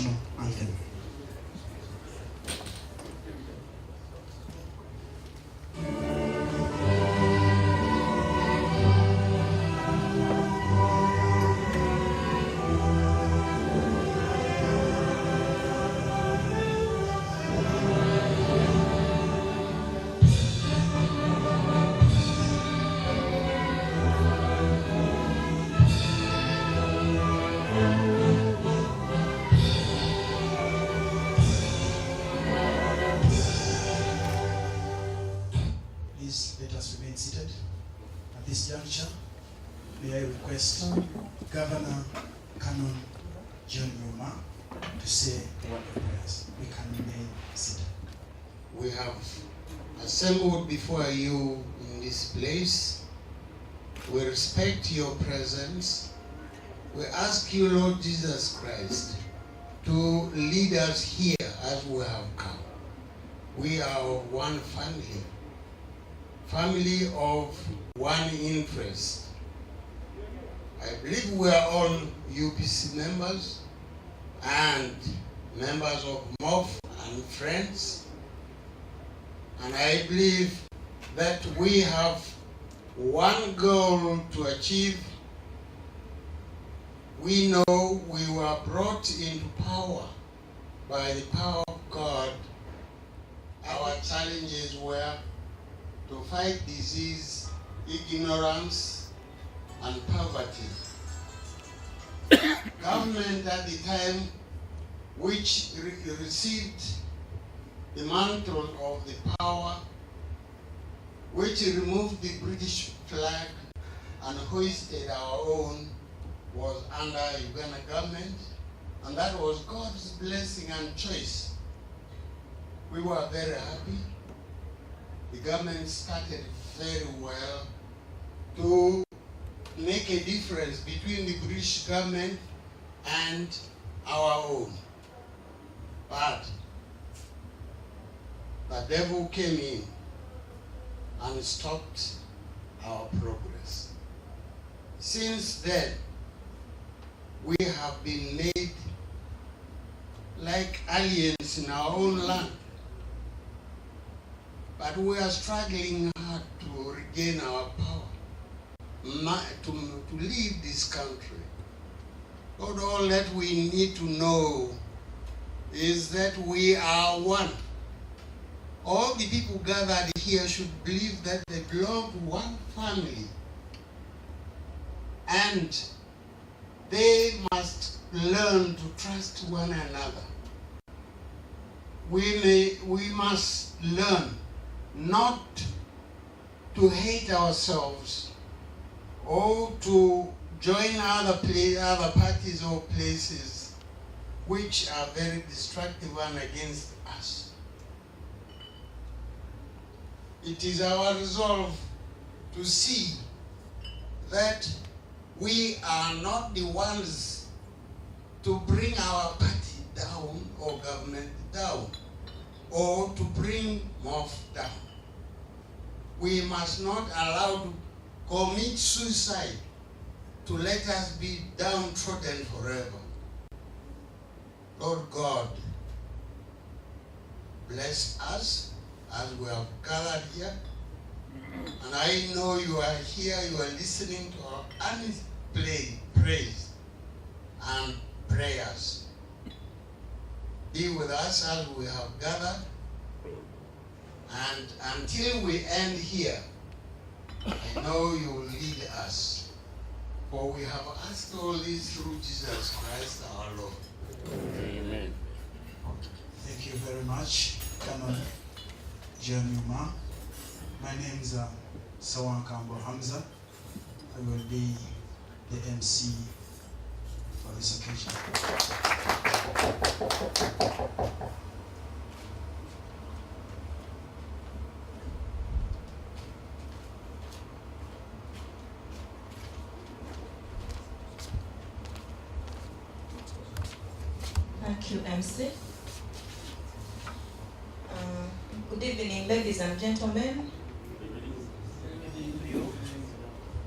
national anthem. Let us remain seated. At this juncture, may I request Governor Canon John Yuma to say a word of prayers. We can remain seated. We have assembled before you in this place. We respect your presence. We ask you, Lord Jesus Christ, to lead us here as we have come. We are one family of one interest. I believe we are all UPC members and members of Mof and friends. And I believe that we have one goal to achieve. We know we were brought into power by the power of God. Our challenges were to fight disease, ignorance, and poverty. Government at the time, which received the mantle of the power, which removed the British flag and hoisted our own, was under Uganda government, and that was God's blessing and choice. We were very happy. The government started very well to make a difference between the British government and our own. But the devil came in and stopped our progress. Since then, we have been made like aliens in our own land. But we are struggling hard to regain our power, to lead this country. Lord, all that we need to know is that we are one. All the people gathered here should believe that they belong to one family. And they must learn to trust one another. We must learn not to hate ourselves or to join other parties or places which are very destructive and against us. It is our resolve to see that we are not the ones to bring our party down or government down, or to bring Mof down. We must not allow to commit suicide to let us be downtrodden forever. Lord God, bless us as we have gathered here. And I know you are here, you are listening to our earnest praise and prayers. Be with us as we have gathered, and until we end here, I know you will lead us. For we have asked all this through Jesus Christ our Lord. Amen. Thank you very much, Canon John Yuma. My name is Sawan Kambo Hamza. I will be the MC for this occasion. Thank you, MC. Good evening, ladies and gentlemen.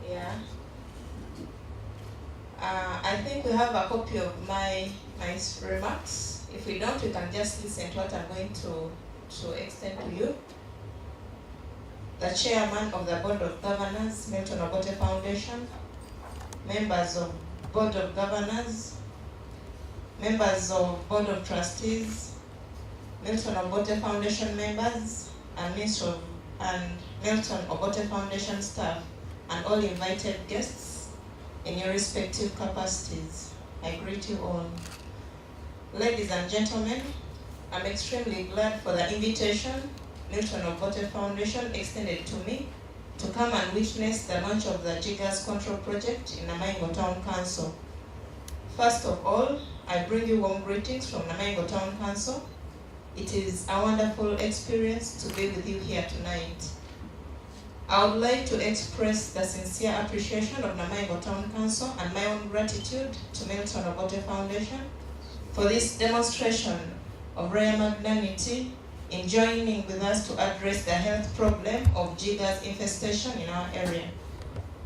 Yeah. I think we have a copy of my nice remarks. If we don't, we can just listen to what I'm going to extend to you. The chairman of the Board of Governors, Milton Obote Foundation, members of Board of Governors, members of Board of Trustees, Milton Obote Foundation members, and Milton Obote Foundation staff, and all invited guests in your respective capacities. I greet you all. Ladies and gentlemen, I'm extremely glad for the invitation Milton Obote Foundation extended to me to come and witness the launch of the Jiggers Control Project in Namaingo Town Council. First of all, I bring you warm greetings from Namaingo Town Council. It is a wonderful experience to be with you here tonight. I would like to express the sincere appreciation of Namaingo Town Council and my own gratitude to Milton Obote Foundation for this demonstration of rare magnanimity in joining with us to address the health problem of jiggers infestation in our area.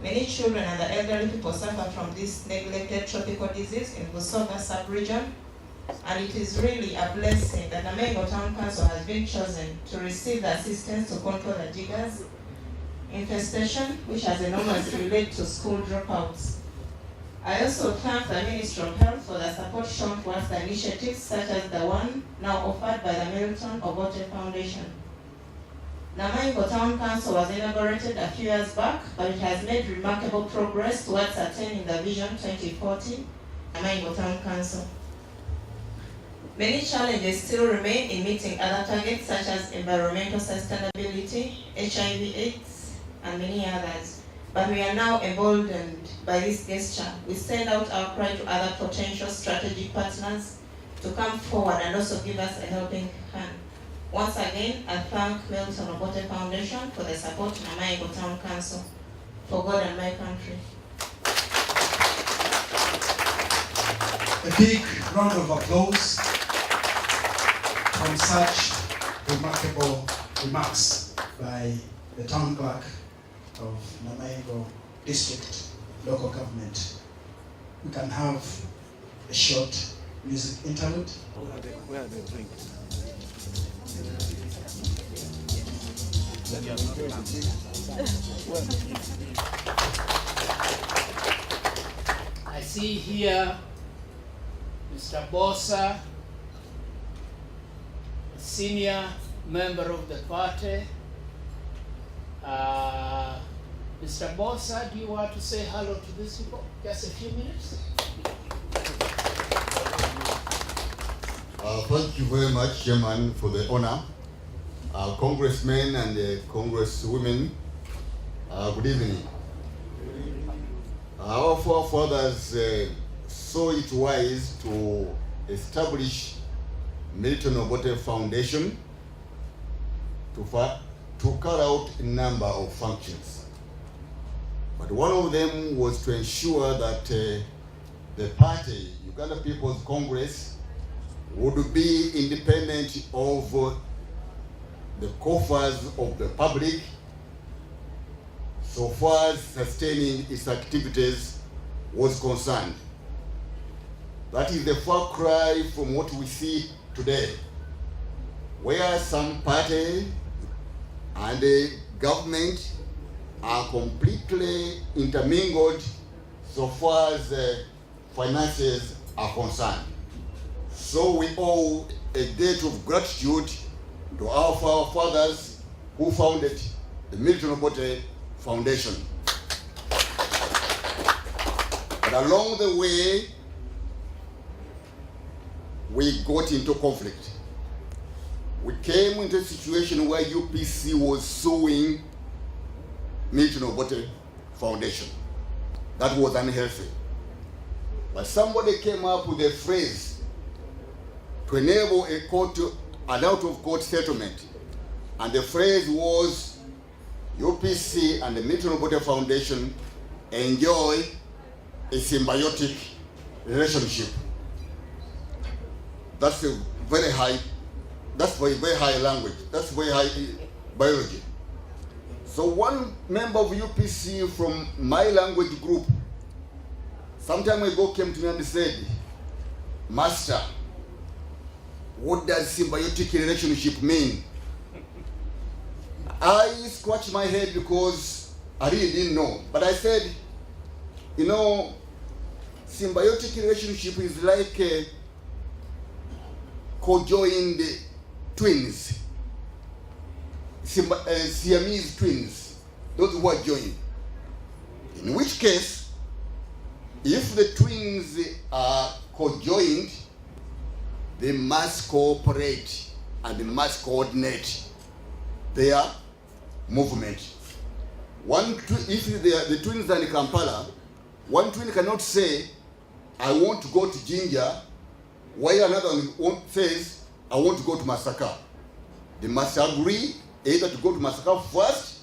Many children and the elderly people suffer from this neglected tropical disease in Busoga sub-region, and it is really a blessing that Namaingo Town Council has been chosen to receive the assistance to control the jiggers infestation, which has enormously led to school dropouts. I also thank the Ministry of Health for the support shown towards the initiatives such as the one now offered by the Milton Obote Foundation. Namaingo Town Council was inaugurated a few years back, but it has made remarkable progress towards attaining the Vision 2040 Namaingo Town Council. Many challenges still remain in meeting other targets such as environmental sustainability, HIV/AIDS, and many others. But we are now emboldened by this gesture. We send out our cry to other potential strategic partners to come forward and also give us a helping hand. Once again, I thank Milton Obote Foundation for the support to Namaingo Town Council, for God and my country. A big round of applause from such remarkable remarks by the town clerk of Namaingo District Local Government. We can have a short music interlude. Where are the drinks? I see here Mr. Bosa, a senior member of the party. Mr. Bosa, do you want to say hello to these people? Just a few minutes. Thank you very much, Chairman, for the honor. Congressmen and congresswomen, good evening. Our forefathers saw it wise to establish Milton Obote Foundation to carry out a number of functions. But one of them was to ensure that the party, Uganda People's Congress, would be independent of the coffers of the public so far as sustaining its activities was concerned. That is the far cry from what we see today, where some party and the government are completely intermingled so far as finances are concerned. So we owe a debt of gratitude to our forefathers who founded the Milton Obote Foundation. But along the way, we got into conflict. We came into a situation where UPC was suing Milton Obote Foundation. That was unhealthy. But somebody came up with a phrase to enable a court, an out-of-court settlement. And the phrase was, UPC and the Milton Obote Foundation enjoy a symbiotic relationship. That's a very high, that's very high language. That's very high biology. So one member of UPC from my language group some time ago came to me and said, Master, what does symbiotic relationship mean? I scratched my head because I really didn't know. But I said, symbiotic relationship is like conjoined twins, Siamese twins, those who are joined. In which case, if the twins are conjoined, they must cooperate and they must coordinate their movement. If the twins are in Kampala, one twin cannot say, I want to go to Jinja, while another one says, I want to go to Masaka. They must agree either to go to Masaka first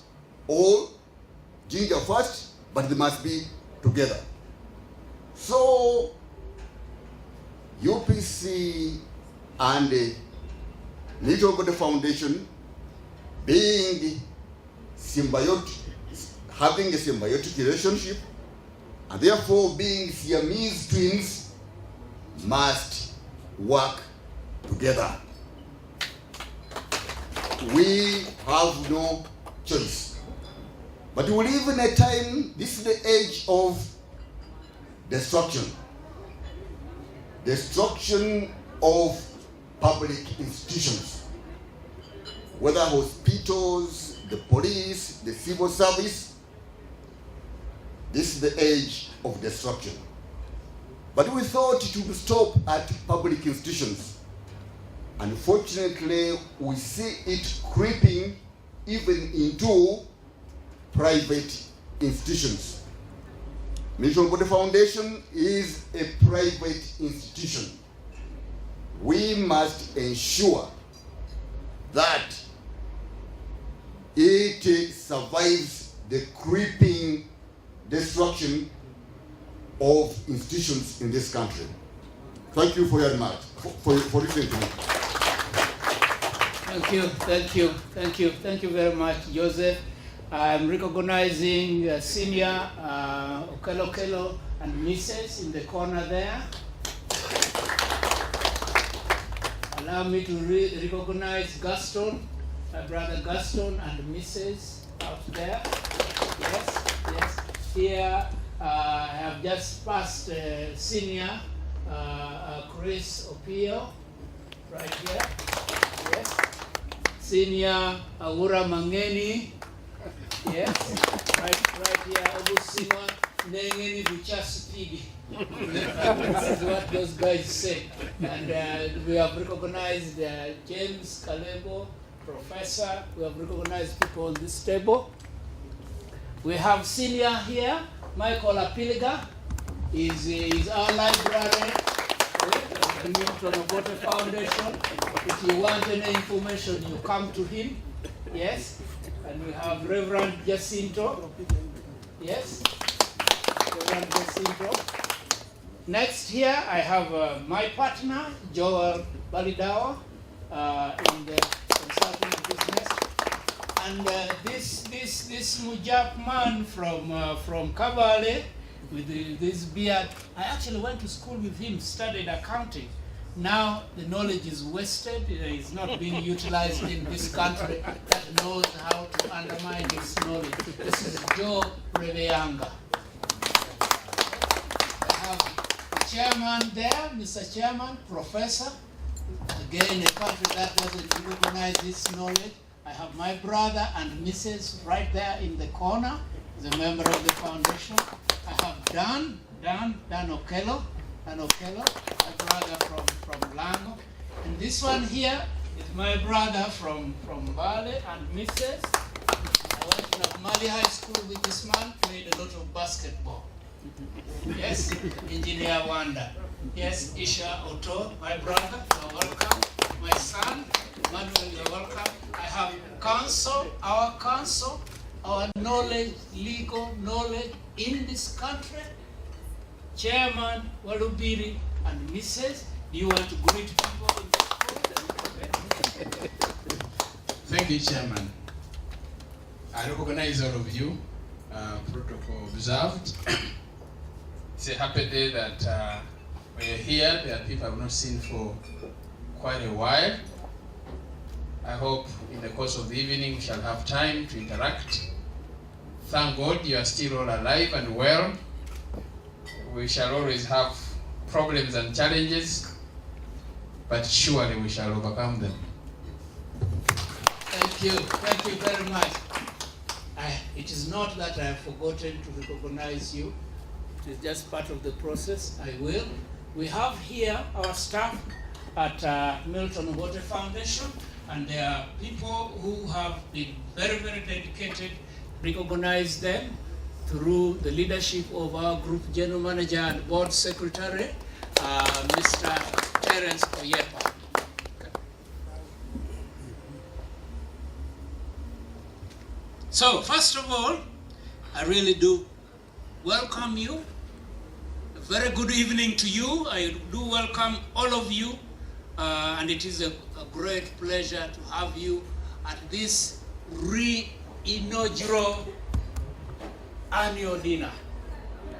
or Jinja first, but they must be together. So, UPC and the Milton Obote Foundation being symbiotic, having a symbiotic relationship, and therefore being Siamese twins, must work together. We have no choice. But we live in a time, this is the age of destruction. Destruction of public institutions, whether hospitals, the police, the civil service. This is the age of destruction. But we thought it would stop at public institutions. Unfortunately, we see it creeping even into private institutions. Milton Obote Foundation is a private institution. We must ensure that it survives the creeping destruction of institutions in this country. Thank you for your remark, for listening to me. Thank you very much, Joseph. I'm recognizing Senior Okelo and Mrs. in the corner there. Allow me to recognize Gaston, my brother Gaston and Mrs. out there. Yes. Here I have just passed Senior Chris Opio, right here. Yes. Senior Awura Mangeni. Yes. Right here. Obusinwa Nengeni Buchasupigi. This is what those guys say. And we have recognized James Kalebo, Professor. We have recognized people on this table. We have Senior here, Michael Apiliga, is our librarian, the Milton Obote Foundation. If you want any information, you come to him. Yes. And we have Reverend Jacinto. Yes. Reverend Jacinto. Next here, I have my partner, Joel Balidawa, in the consulting business. And this Mujap man from Kabale with this beard, I actually went to school with him, studied accounting. Now the knowledge is wasted, it is not being utilized in this country that knows how to undermine this knowledge. This is Joe Reveyanga. I have the chairman there, Mr. Chairman, Professor. Again, a country that doesn't recognize this knowledge. I have my brother and Mrs. right there in the corner, the member of the foundation. I have Dan Okelo, my brother from Lango. And this one here is my brother from Bale and Mrs. I went to Namali High School with this man, played a lot of basketball. Yes, Engineer Wanda. Yes, Isha Oto, my brother, you're welcome. My son, Manuel, you're welcome. I have our knowledge, legal knowledge in this country. Chairman Walubiri and Mrs. Do you want to greet people in this room? Thank you, Chairman. I recognize all of you, protocol observed. It's a happy day that We're here, there are people I've not seen for quite a while. I hope in the course of the evening we shall have time to interact. Thank God you are still all alive and well. We shall always have problems and challenges, but surely we shall overcome them. Thank you very much. It is not that I have forgotten to recognize you. It is just part of the process. I will. We have here our staff at Milton Obote Foundation, and there are people who have been very, very dedicated. Recognize them through the leadership of our group general manager and board secretary, Mr. Terence Oyepa. So, first of all, I really do welcome you. A very good evening to you. I do welcome all of you, and it is a great pleasure to have you at this re-inaugural annual dinner.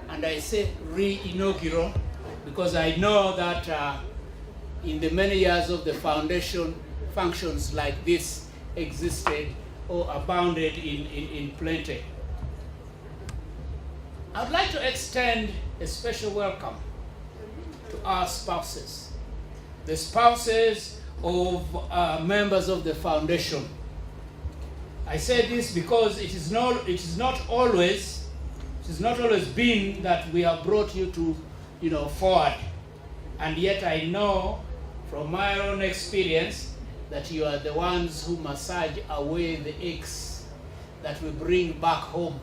And I say re-inaugural because I know that in the many years of the foundation, functions like this existed or abounded in plenty. I'd like to extend a special welcome to our spouses, the spouses of members of the foundation. I say this because it is not always been that we have brought you to forward, and yet I know from my own experience that you are the ones who massage away the aches that we bring back home.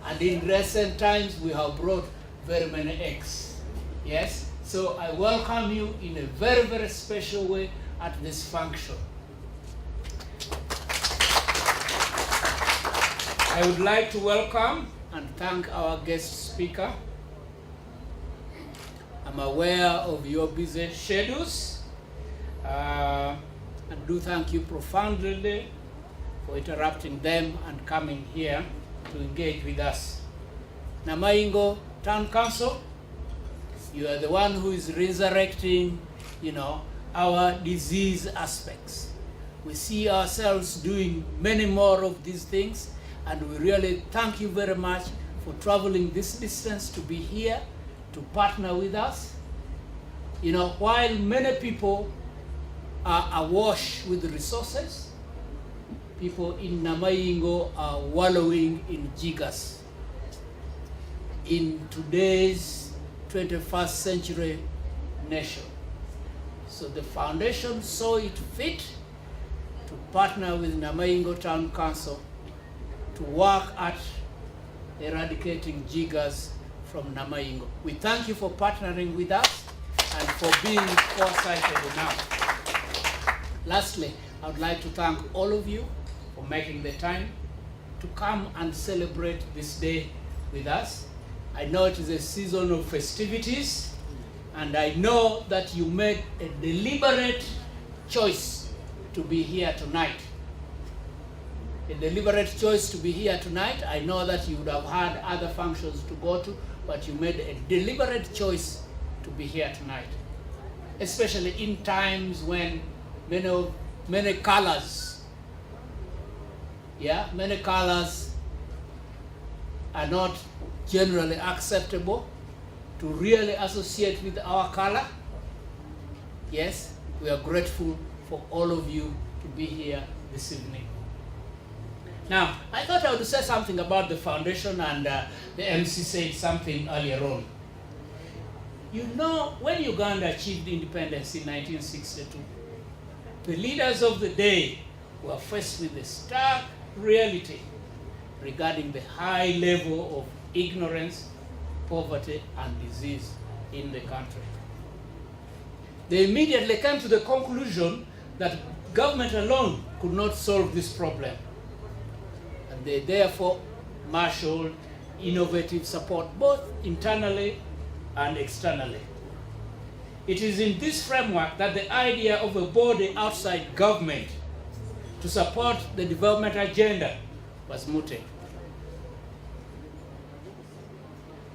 And in recent times, we have brought very many aches. Yes? So I welcome you in a very, very special way at this function. I would like to welcome and thank our guest speaker. I'm aware of your busy schedules. And do thank you profoundly for interrupting them and coming here to engage with us. Namaingo Town Council, you are the one who is resurrecting, our disease aspects. We see ourselves doing many more of these things, and we really thank you very much for traveling this distance to be here, to partner with us. While many people are awash with resources, people in Namaingo are wallowing in jiggers. In today's 21st century nation. So the foundation saw it fit to partner with Namaingo Town Council to work at eradicating jiggers from Namaingo. We thank you for partnering with us and for being foresighted enough. Lastly, I would like to thank all of you for making the time to come and celebrate this day with us. I know it is a season of festivities, and I know that you made a deliberate choice to be here tonight. A deliberate choice to be here tonight. I know that you would have had other functions to go to, but you made a deliberate choice to be here tonight. Especially in times when many colors are not generally acceptable to really associate with our color. Yes, we are grateful for all of you to be here this evening. Now, I thought I would say something about the foundation, and the MC said something earlier on. When Uganda achieved independence in 1962, the leaders of the day were faced with a stark reality regarding the high level of ignorance, poverty, and disease in the country. They immediately came to the conclusion that government alone could not solve this problem. And they therefore marshaled innovative support both internally and externally. It is in this framework that the idea of a body outside government to support the development agenda was mooted.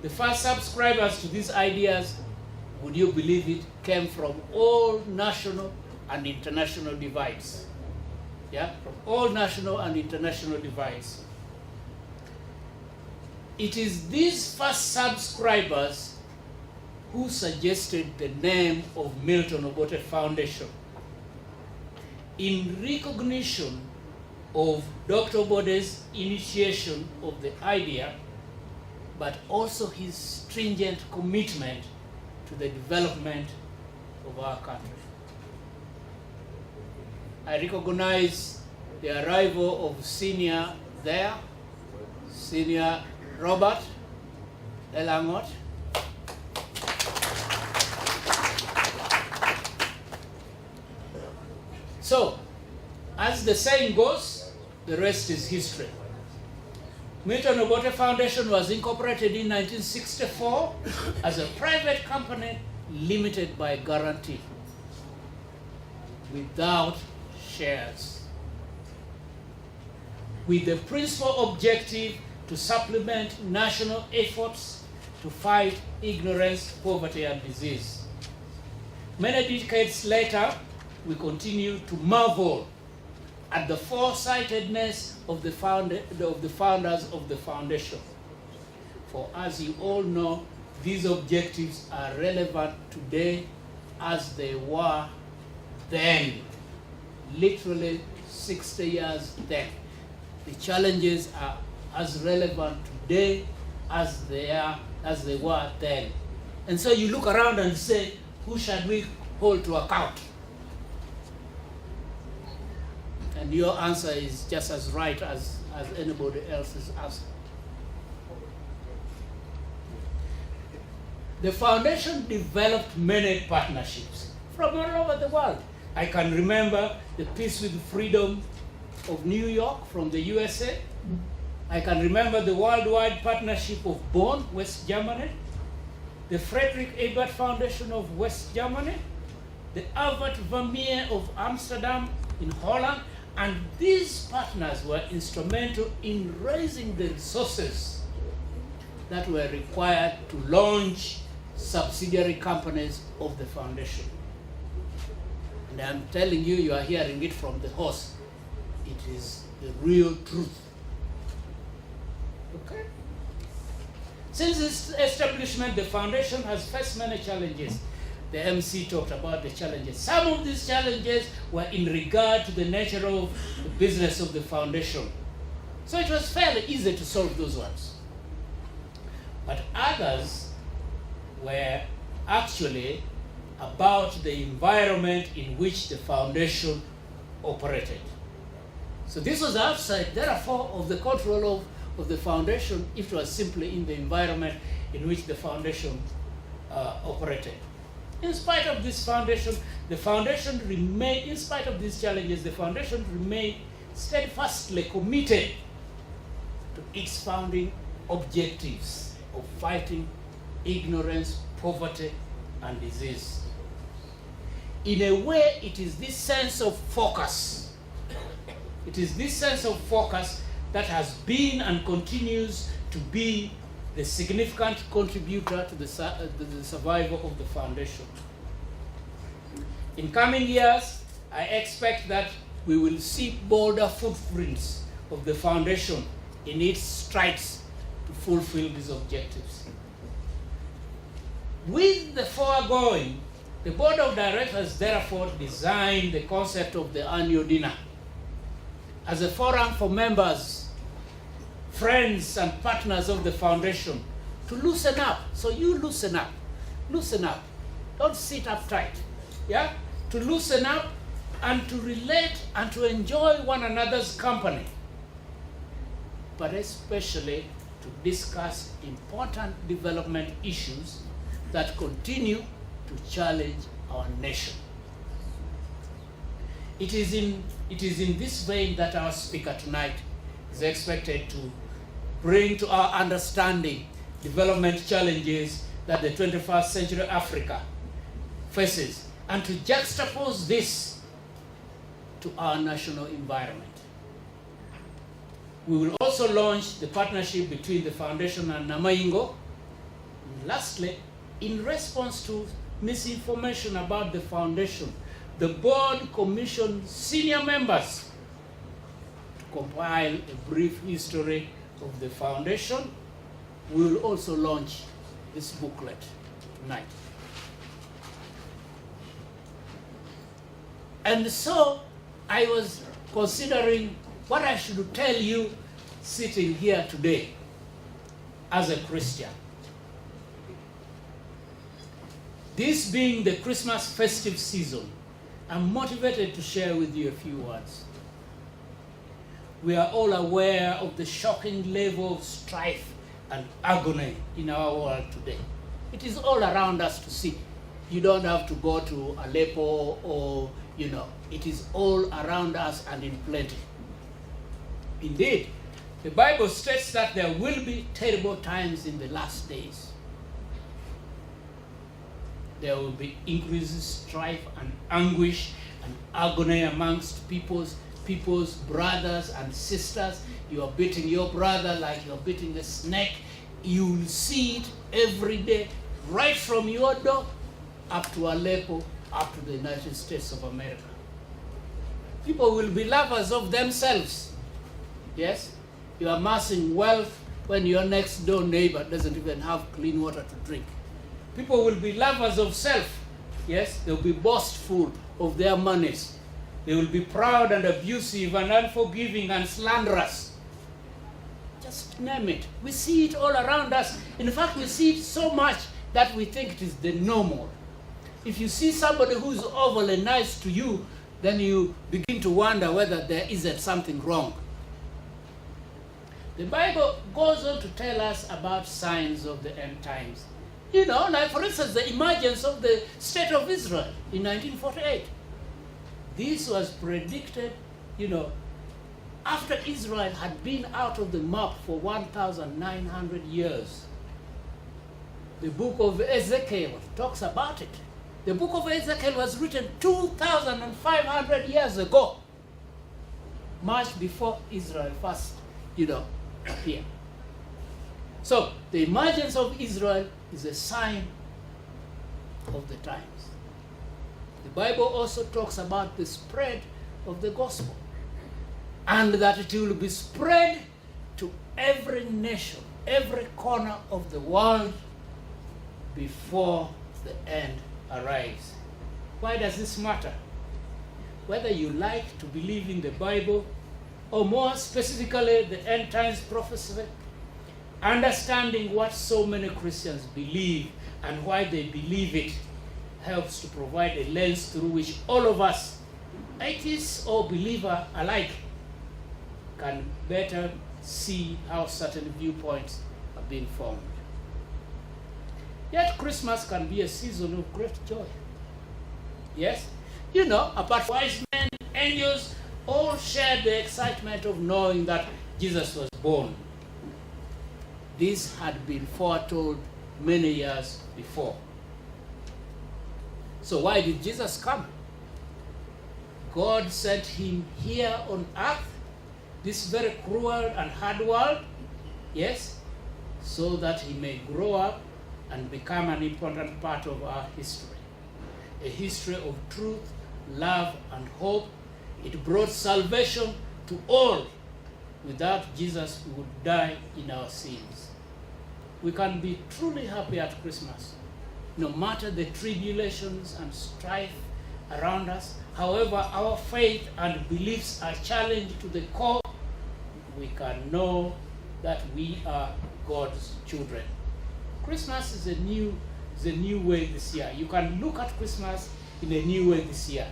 The first subscribers to these ideas would you believe it, came from all national and international divides. Yeah, from all national and international divides. It is these first subscribers who suggested the name of Milton Obote Foundation in recognition of Dr. Obote's initiation of the idea, but also his stringent commitment to the development of our country. I recognize the arrival of Senior there, Senior Robert Elangot. So, as the saying goes, the rest is history. Milton Obote Foundation was incorporated in 1964 as a private company limited by guarantee, without shares, with the principal objective to supplement national efforts to fight ignorance, poverty, and disease. Many decades later, we continue to marvel at the foresightedness of the founders of the foundation. For as you all know, these objectives are relevant today as they were then, literally 60 years then. The challenges are as relevant today as they were then. And so you look around and say, who shall we hold to account? And your answer is just as right as anybody else's answer. The foundation developed many partnerships from all over the world. I can remember the Peace with Freedom of New York from the USA. I can remember the worldwide partnership of Bonn, West Germany, the Friedrich Ebert Foundation of West Germany, the Albert Vermeer of Amsterdam in Holland, and these partners were instrumental in raising the resources that were required to launch subsidiary companies of the foundation. And I'm telling you, you are hearing it from the horse. It is the real truth. Okay? Since its establishment, the foundation has faced many challenges. The MC talked about the challenges. Some of these challenges were in regard to the nature of the business of the foundation. So it was fairly easy to solve those ones. But others were actually about the environment in which the foundation operated. So this was outside, therefore, of the control of the foundation. It was simply in the environment in which the foundation operated. In spite of this foundation, the foundation remained, in spite of these challenges, the foundation remained steadfastly committed to its founding objectives of fighting ignorance, poverty, and disease. In a way, it is this sense of focus. It is this sense of focus that has been and continues to be the significant contributor to the survival of the foundation. In coming years, I expect that we will see bolder footprints of the foundation in its strides to fulfill these objectives. With the foregoing, the board of directors therefore designed the concept of the annual dinner as a forum for members, friends and partners of the foundation to loosen up. So you loosen up, don't sit uptight, yeah? To loosen up and to relate and to enjoy one another's company, but especially to discuss important development issues that continue to challenge our nation. It is in this vein that our speaker tonight is expected to bring to our understanding development challenges that the 21st century Africa faces, and to juxtapose this to our national environment. We will also launch the partnership between the foundation and Namaingo. And lastly, in response to misinformation about the foundation, the board commissioned senior members to compile a brief history of the foundation. We will also launch this booklet tonight. And so I was considering what I should tell you sitting here today as a Christian. This being the Christmas festive season, I'm motivated to share with you a few words. We are all aware of the shocking level of strife and agony in our world today. It is all around us to see. You don't have to go to Aleppo or, it is all around us and in plenty. Indeed, the Bible states that there will be terrible times in the last days. There will be increased strife and anguish and agony amongst people's brothers and sisters. You are beating your brother like you're beating a snake. You will see it every day, right from your door up to Aleppo, up to the United States of America. People will be lovers of themselves. Yes? You are amassing wealth when your next door neighbor doesn't even have clean water to drink. People will be lovers of self. Yes? They'll be boastful of their monies. They will be proud and abusive and unforgiving and slanderous. Just name it. We see it all around us. In fact, we see it so much that we think it is the normal. If you see somebody who's overly nice to you, then you begin to wonder whether there isn't something wrong. The Bible goes on to tell us about signs of the end times. Like for instance, the emergence of the State of Israel in 1948. This was predicted, after Israel had been out of the map for 1,900 years. The book of Ezekiel talks about it. The book of Ezekiel was written 2,500 years ago, much before Israel first, appeared. So, the emergence of Israel is a sign of the times. The Bible also talks about the spread of the gospel, and that it will be spread to every nation, every corner of the world before the end arrives. Why does this matter? Whether you like to believe in the Bible, or more specifically the end times prophecy, understanding what so many Christians believe and why they believe it helps to provide a lens through which all of us, atheists or believer alike, can better see how certain viewpoints are being formed. Yet Christmas can be a season of great joy. Yes? Apart from wise men, angels, all shared the excitement of knowing that Jesus was born. This had been foretold many years before. So why did Jesus come? God sent him here on earth, this very cruel and hard world, yes, so that he may grow up and become an important part of our history. A history of truth, love, and hope. It brought salvation to all. Without Jesus, we would die in our sins. We can be truly happy at Christmas, no matter the tribulations and strife around us. However, our faith and beliefs are challenged to the core. We can know that we are God's children. Christmas is a new way this year. You can look at Christmas in a new way this year.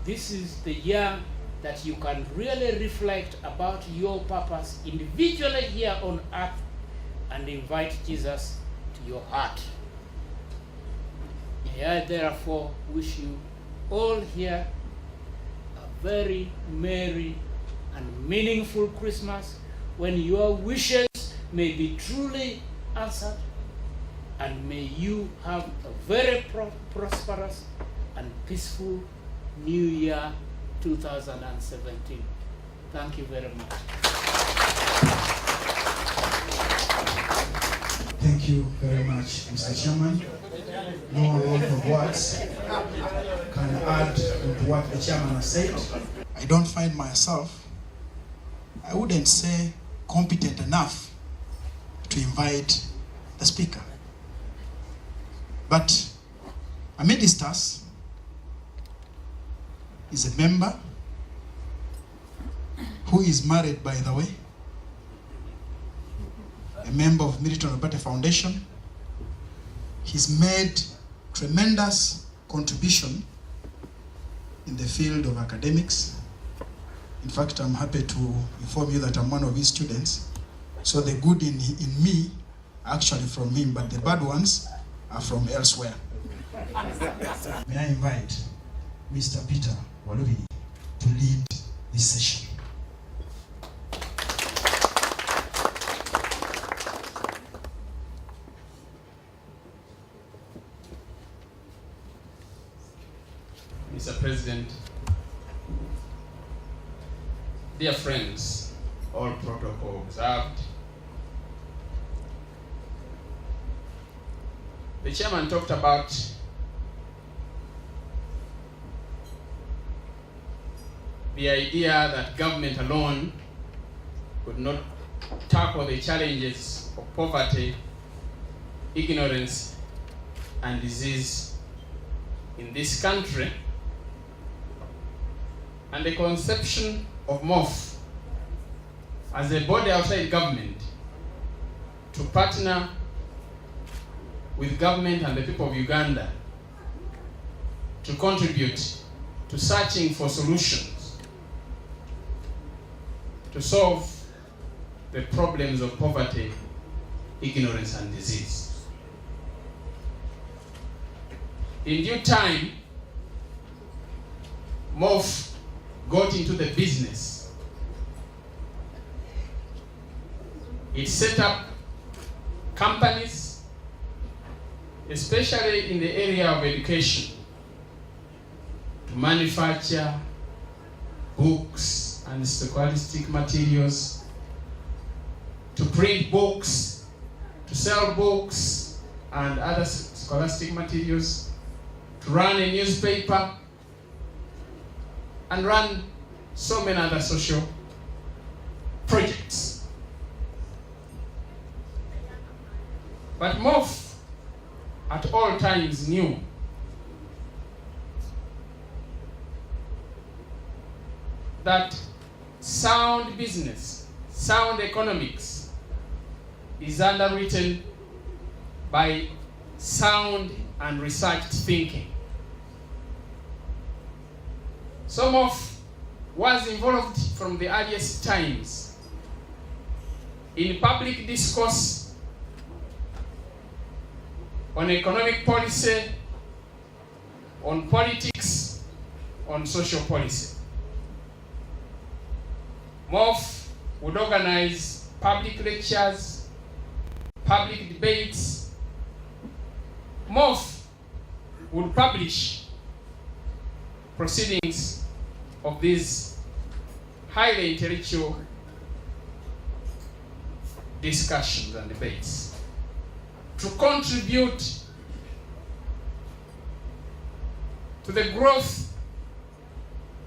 This is the year that you can really reflect about your purpose individually here on earth and invite Jesus to your heart. May I therefore wish you all here a very merry and meaningful Christmas, when your wishes may be truly answered, and may you have a very prosperous and peaceful New Year 2017. Thank you very much. Thank you very much, Mr. Chairman. no amount of words can add to what the chairman has said. I don't find myself, I wouldn't say competent enough to invite the speaker. But amidst us is a member who is married, by the way, a member of Milton Obote Foundation. He's made tremendous contribution in the field of academics. In fact, I'm happy to inform you that I'm one of his students. So the good in me are actually from him, but the bad ones are from elsewhere. May I invite Mr. Peter Walubi to lead this session. Mr. President, dear friends, all protocol observed. The chairman talked about the idea that government alone could not tackle the challenges of poverty, ignorance, and disease in this country, and the conception of Mof as a body outside government to partner with government and the people of Uganda to contribute to searching for solutions to solve the problems of poverty, ignorance, and disease. In due time, Mof got into the business. It set up companies, especially in the area of education, to manufacture books and scholastic materials, to print books, to sell books and other scholastic materials, to run a newspaper, and run so many other social projects. But Mof at all times knew that sound business, sound economics is underwritten by sound and researched thinking. Some of was involved from the earliest times in public discourse on economic policy, on politics, on social policy. Mof would organize public lectures, public debates. Mof would publish proceedings of these highly intellectual discussions and debates to contribute to the growth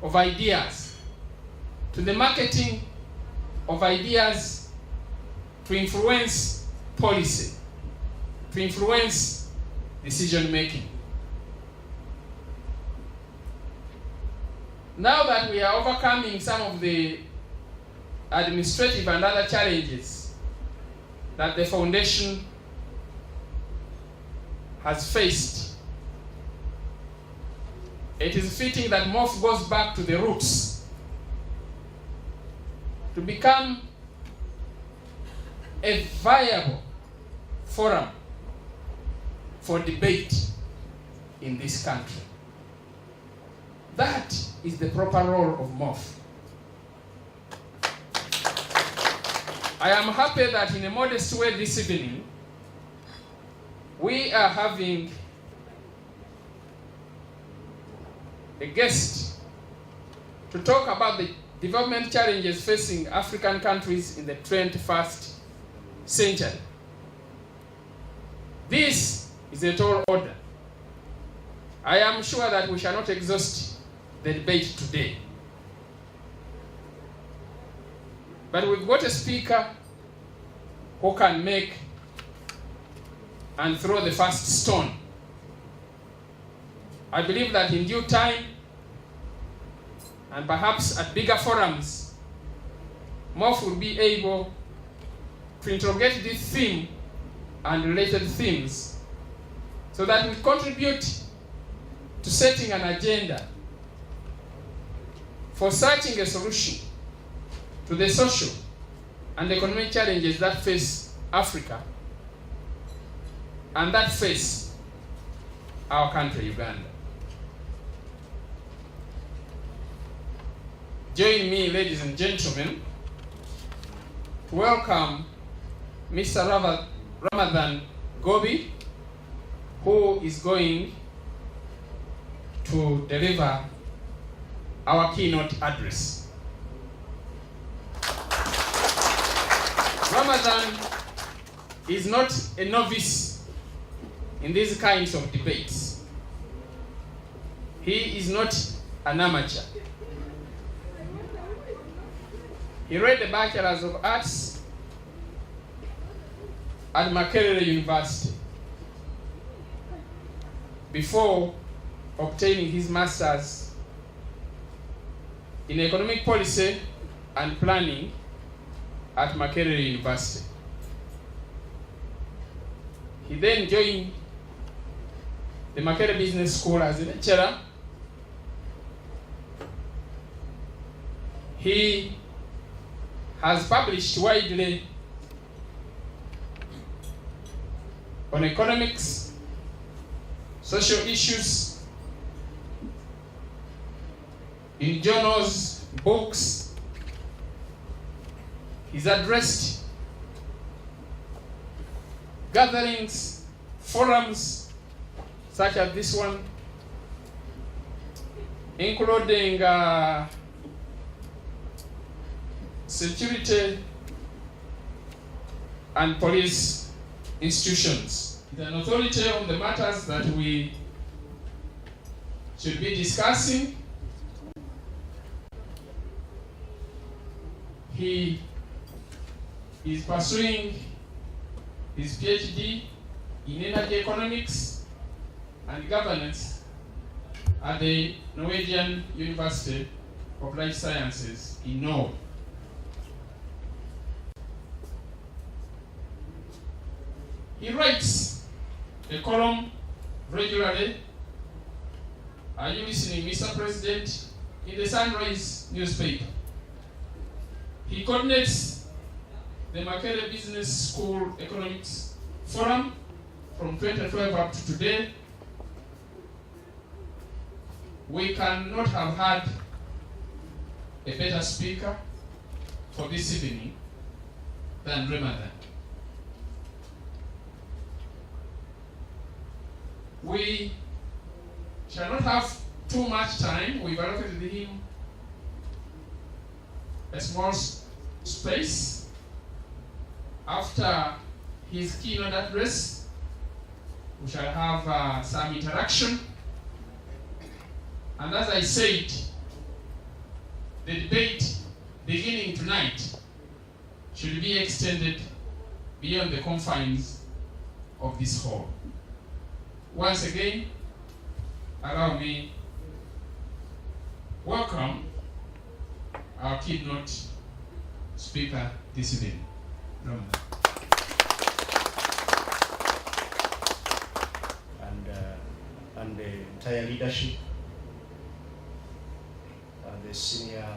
of ideas, to the marketing of ideas, to influence policy, to influence decision making. Now that we are overcoming some of the administrative and other challenges that the foundation has faced, it is fitting that Mof goes back to the roots to become a viable forum for debate in this country. That is the proper role of Mof. I am happy that in a modest way this evening, we are having a guest to talk about the development challenges facing African countries in the 21st century. This is a tall order. I am sure that we shall not exhaust the debate today. But we've got a speaker who can make and throw the first stone. I believe that in due time, and perhaps at bigger forums, Mof will be able to interrogate this theme and related themes so that we contribute to setting an agenda for searching a solution to the social and economic challenges that face Africa and that face our country, Uganda. Join me, ladies and gentlemen, to welcome Mr. Ramadan Gobi, who is going to deliver our keynote address. Ramadan is not a novice in these kinds of debates. He is not an amateur. He read the Bachelor's of Arts at Makerere University before obtaining his Master's in Economic Policy and Planning at Makerere University. He then joined the Makerere Business School as a lecturer. He has published widely on economics, social issues, in journals, books. He's addressed gatherings, forums, such as this one, including security and police institutions. He's an authority on the matters that we should be discussing. He is pursuing his PhD in energy economics and governance at the Norwegian University of Life Sciences in Norway. He writes a column regularly. Are you listening, Mr. President? In the Sunrise newspaper. He coordinates the Makerere Business School Economics Forum from 2012 up to today. We cannot have had a better speaker for this evening than Ramadan. We shall not have too much time. We've allocated him a small space. After his keynote address, we shall have some interaction. And as I said, the debate beginning tonight should be extended beyond the confines of this hall. Once again, allow me welcome our keynote speaker this evening. And the entire leadership, the senior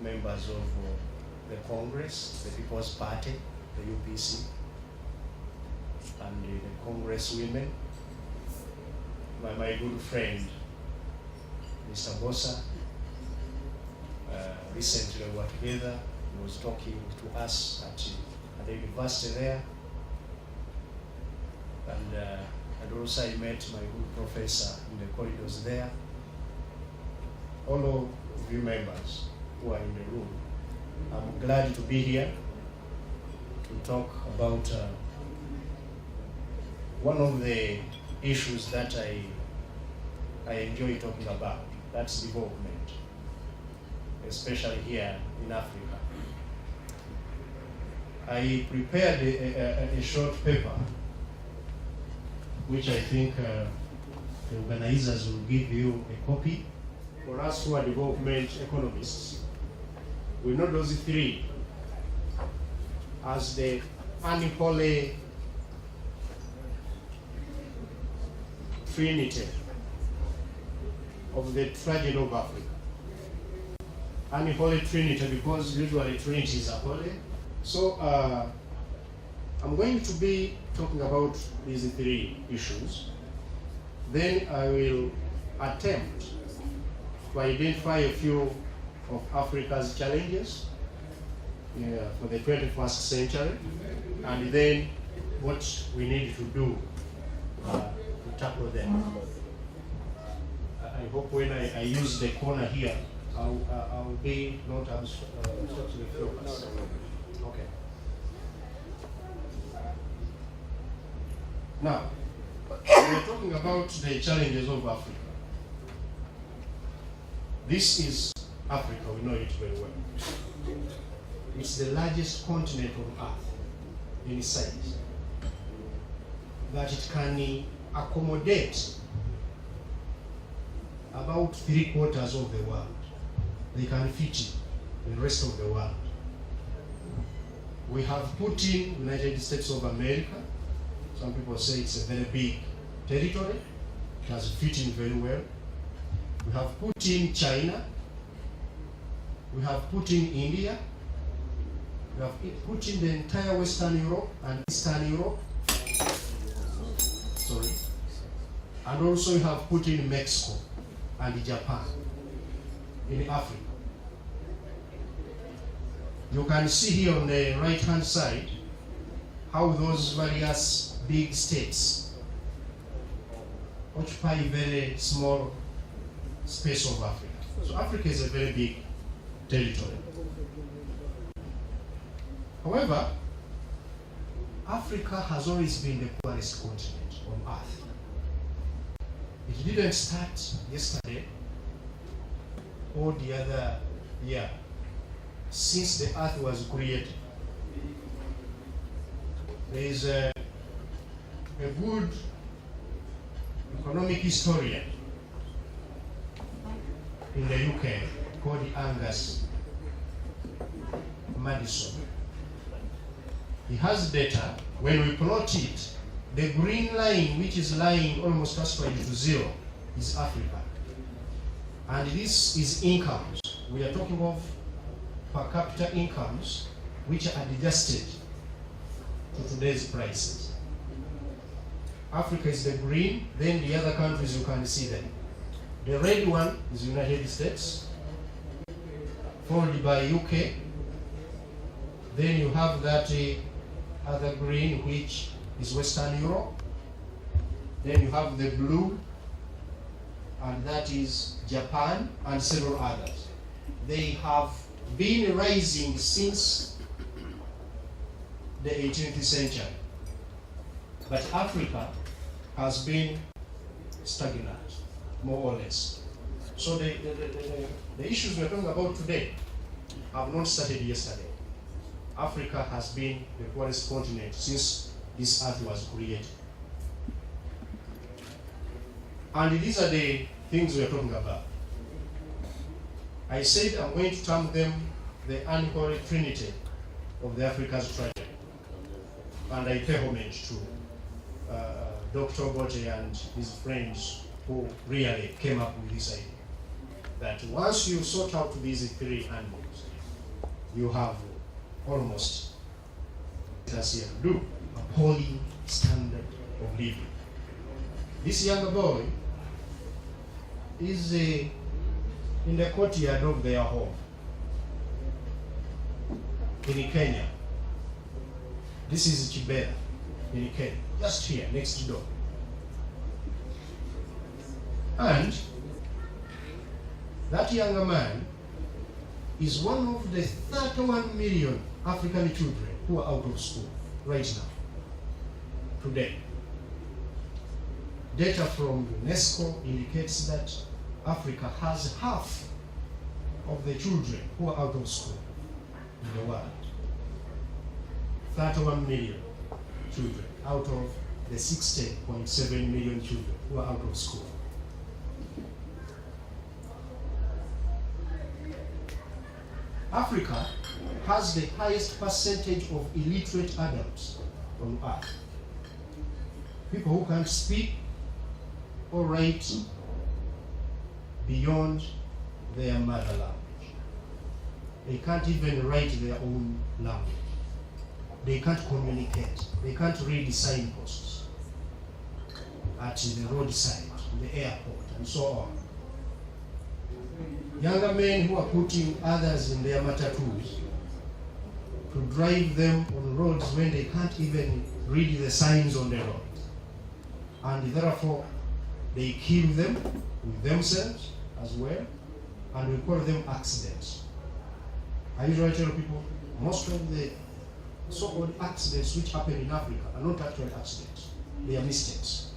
members of the Congress, the People's Party, the UPC, and the Congresswomen, my good friend, Mr. Bosa. Recently we were together. He was talking to us at the university there. And also I met my good professor in the corridors there. All of you members who are in the room, I'm glad to be here to talk about one of the issues that I I enjoy talking about. That's development, especially here in Africa. I prepared a short paper, which I think the organizers will give you a copy. For us who are development economists, we know those three as the unholy trinity of the tragedy of Africa. Unholy trinity because usually trinities are holy. So I'm going to be talking about these three issues. Then I will attempt to identify a few of Africa's challenges for the 21st century, and then what we need to do to tackle them. I hope when I use the corner here, I'll be not absolutely focused. Okay. Now, we're talking about the challenges of Africa. This is Africa, we know it very well. It's the largest continent on Earth in size, that it can accommodate about 3/4 of the world. They can fit in the rest of the world. We have put in United States of America. Some people say it's a very big territory. It has fit in very well. We have put in China. We have put in India. We have put in the entire Western Europe and Eastern Europe. Sorry. And also we have put in Mexico and Japan in Africa. You can see here on the right-hand side how those various big states occupy a very small space of Africa. So Africa is a very big territory. However, Africa has always been the poorest continent on Earth. It didn't start yesterday or the other year. Since the Earth was created, there is a good economic historian in the UK called Angus Madison. He has data. When we plot it, the green line, which is lying almost aspirated to zero, is Africa. And this is incomes. We are talking of per capita incomes which are adjusted to today's prices. Africa is the green, then the other countries you can see them. The red one is United States, followed by UK. Then you have that other green, which is Western Europe. Then you have the blue, and that is Japan and several others. They have been rising since the 18th century. But Africa has been stagnant, more or less. So the issues we're talking about today have not started yesterday. Africa has been the poorest continent since this earth was created. And these are the things we're talking about. I said I'm going to term them the unholy trinity of the Africa's tragedy. And I pay homage to Dr. Obote and his friends who really came up with this idea. That once you sort out these three animals, you have almost, as you do, appalling standard of living. This young boy is in the courtyard of their home in Kenya. This is Kibera in Kenya, just here, next door. And that younger man is one of the 31 million African children who are out of school right now, today. data from UNESCO indicates that Africa has half of the children who are out of school in the world. 31 million children out of the 60.7 million children who are out of school. Africa has the highest percentage of illiterate adults on earth. People who can't speak or write beyond their mother language. They can't even write their own language. They can't communicate. They can't read signposts at the roadside, in the airport, and so on. Younger men who are putting others in their matatus to drive them on roads when they can't even read the signs on the road. And therefore, they kill them with themselves as well, and we call them accidents. I usually tell people, most of the so-called accidents which happen in Africa are not actual accidents. They are mistakes.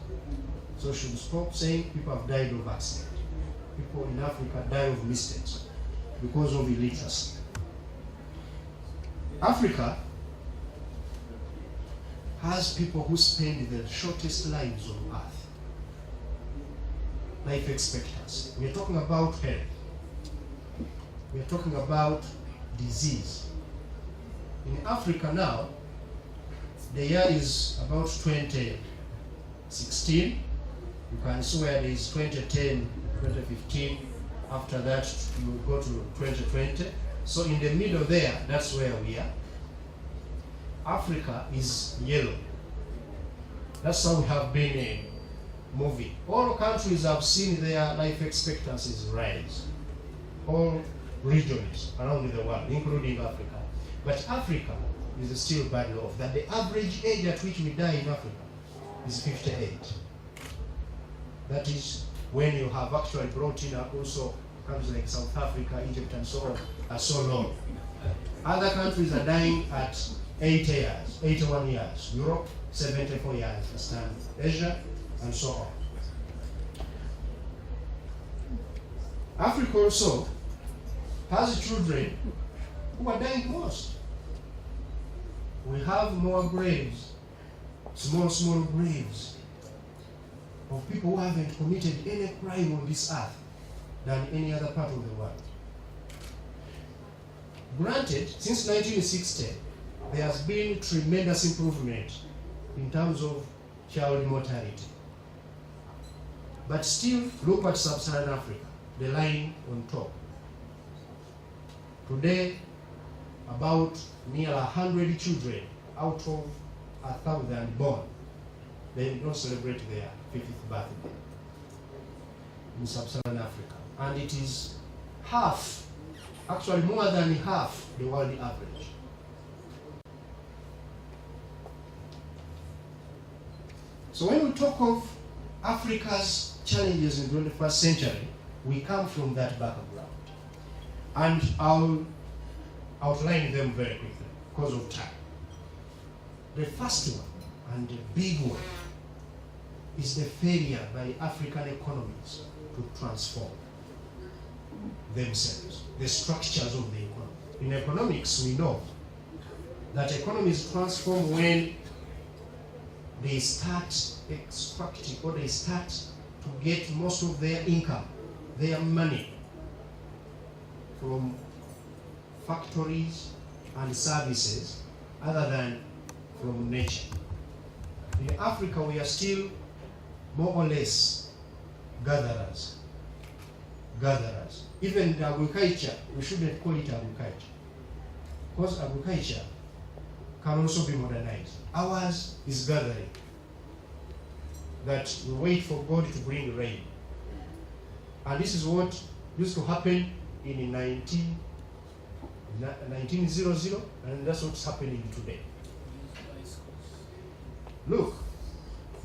So we should stop saying people have died of accidents. People in Africa die of mistakes because of illiteracy. Africa has people who spend the shortest lives on earth. Life expectancy. We are talking about health. We are talking about disease. In Africa now, the year is about 2016. You can see where there is 2010, 2015. After that, you go to 2020. So in the middle there, that's where we are. Africa is yellow. That's how we have been moving. All countries have seen their life expectancies rise. All regions around the world, including Africa. But Africa is still badly off. That the average age at which we die in Africa is 58. That is when you have actually brought in also countries like South Africa, Egypt, and so on, are so low. Other countries are dying at 80 years, 81 years. Europe, 74 years, Western Asia, and so on. Africa also has children who are dying most. We have more graves, small graves, of people who haven't committed any crime on this earth than any other part of the world. Granted, since 1960, there has been tremendous improvement in terms of child mortality. But still, look at sub-Saharan Africa, the line on top. Today, about near 100 children out of 1,000 born, they don't celebrate their 50th birthday in sub-Saharan Africa. And it is half, actually more than half, the world average. So when we talk of Africa's challenges in the 21st century, we come from that background. And I'll outline them very quickly because of time. The first one, and the big one, is the failure by African economies to transform themselves, the structures of the economy. In economics, we know that economies transform when they start extracting, or they start to get most of their income, their money, from factories and services other than from nature. In Africa, we are still more or less gatherers. Even the agriculture, we shouldn't call it agriculture, because agriculture can also be modernized. Ours is gathering, that we wait for God to bring rain. And this is what used to happen in 1900, and that's what's happening today. Look,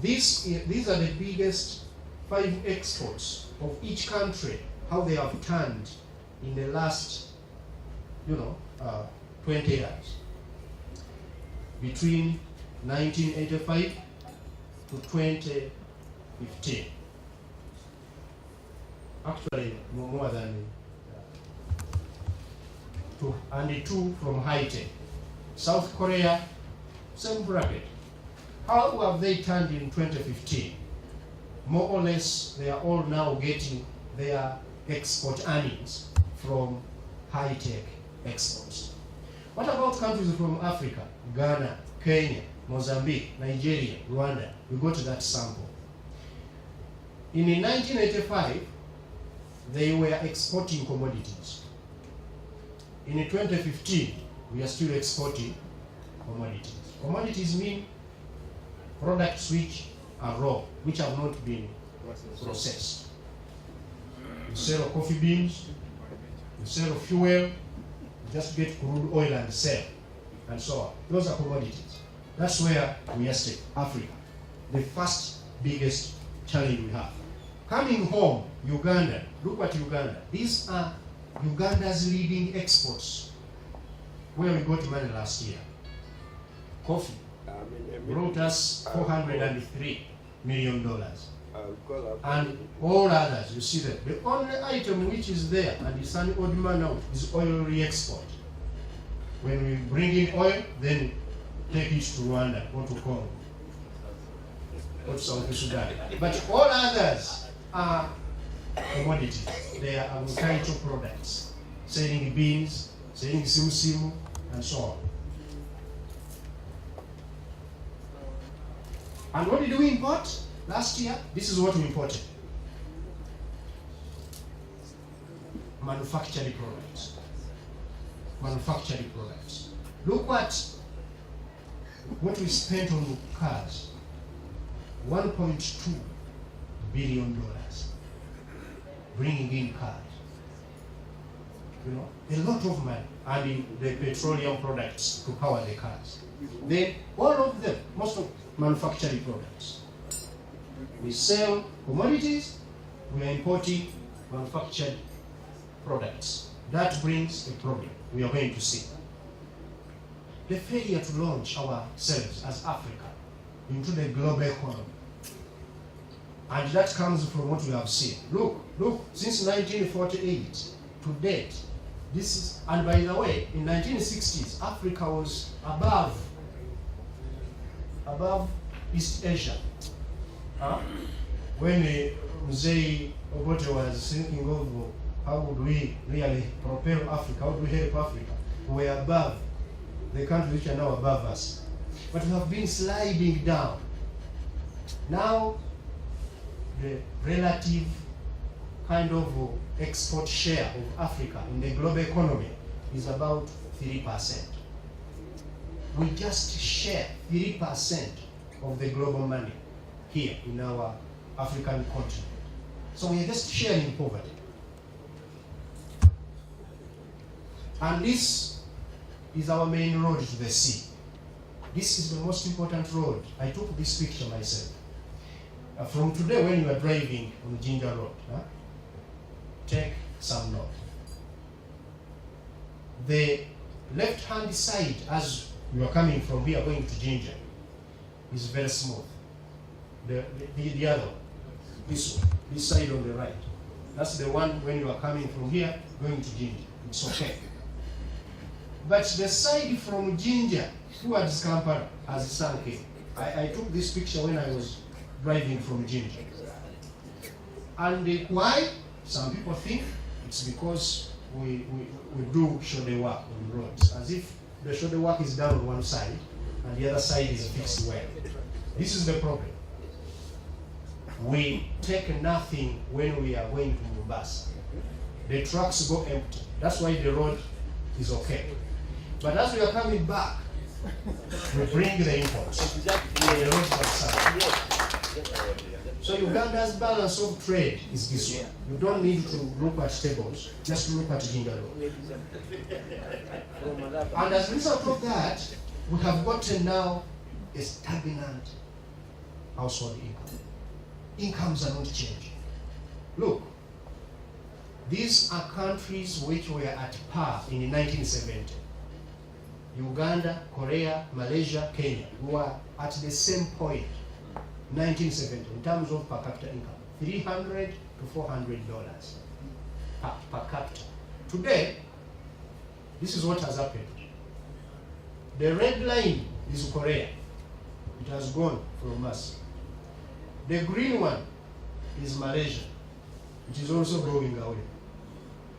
these are the biggest 5 exports of each country, how they have turned in the last, 20 years. Between 1985 to 2013, 2015. Actually, more than 2, and 2 from Haiti. South Korea, same bracket. How have they turned in 2015? More or less, they are all now getting their export earnings from high-tech exports. What about countries from Africa? Ghana, Kenya, Mozambique, Nigeria, Rwanda. We got that sample. In 1985, they were exporting commodities. In 2015, we are still exporting commodities. Commodities mean products which are raw, which have not been processed. You sell coffee beans, you sell fuel, you just get crude oil and sell, and so on. Those are commodities. That's where we are stuck, Africa, the first biggest challenge we have. Coming home, Uganda, look at Uganda. These are Uganda's leading exports, where we got money last year. Coffee brought us $403 million. And all others, you see that. The only item which is there, and it's an odd man out, is oil re-export. When we bring in oil, then take it to Rwanda, or to Congo, or to South Sudan. But all others are commodities. They are agricultural products, selling beans, selling simu, and so on. And what did we import last year? This is what we imported. Manufacturing products. Manufacturing products. Look at what we spent on cars. $1.2 billion. Bringing in cars. You know, a lot of money. And in the petroleum products to power the cars. Then all of them, most of manufacturing products. We sell commodities, we are importing manufactured products. That brings a problem we are going to see. The failure to launch ourselves as Africa into the global economy. And that comes from what we have seen. Look, since 1948 to date, this is, and by the way, in 1960s, Africa was above East Asia. When Milton Obote was thinking of how would we really propel Africa, how would we help Africa, we were above the countries which are now above us. But we have been sliding down. Now, the relative kind of export share of Africa in the global economy is about 3%. We just share 3% of the global money here in our African continent. So we are just sharing poverty. And this is our main road to the sea. This is the most important road. I took this picture myself. From today when you are driving on Ginger Road, take some note. The left-hand side, as you are coming from here going to Ginger, is very smooth. The other one, this one, this side on the right, that's the one when you are coming from here going to Ginger. It's okay. But the side from Ginger towards Kampala has sunk in. I took this picture when I was driving from Ginger. And why? Some people think it's because we do shoulder work on roads, as if the shoulder work is down on one side and the other side is fixed well. This is the problem. We take nothing when we are going to Mombasa. The trucks go empty. That's why the road is okay. But as we are coming back, we bring the imports. The roads are sad. So Uganda's balance of trade is this way. You don't need to look at tables, just look at Ginger Road. And as a result of that, we have gotten now a stagnant household income. Incomes are not changing. Look, these are countries which were at par in 1970. Uganda, Korea, Malaysia, Kenya were at the same point 1970 in terms of per capita income, $300 to $400 per capita. Today, this is what has happened. The red line is Korea. It has gone from us. The green one is Malaysia, which is also going away.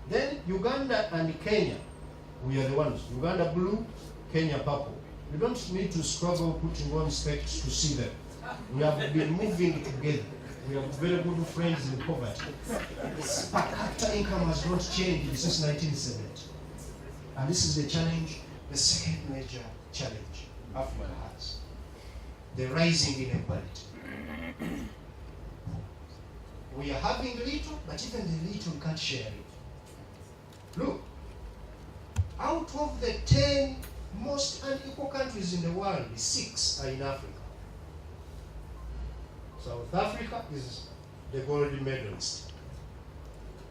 Then Uganda and Kenya, we are the ones. Uganda blue, Kenya purple. You don't need to struggle putting on specs to see them. We have been moving together. We have very good friends in poverty. Per capita income has not changed since 1970. And this is the challenge, the second major challenge Africa has. The rising inequality. We are having little, but even the little can't share it. Look, out of the 10 most unequal countries in the world, 6 are in Africa. South Africa is the gold medalist.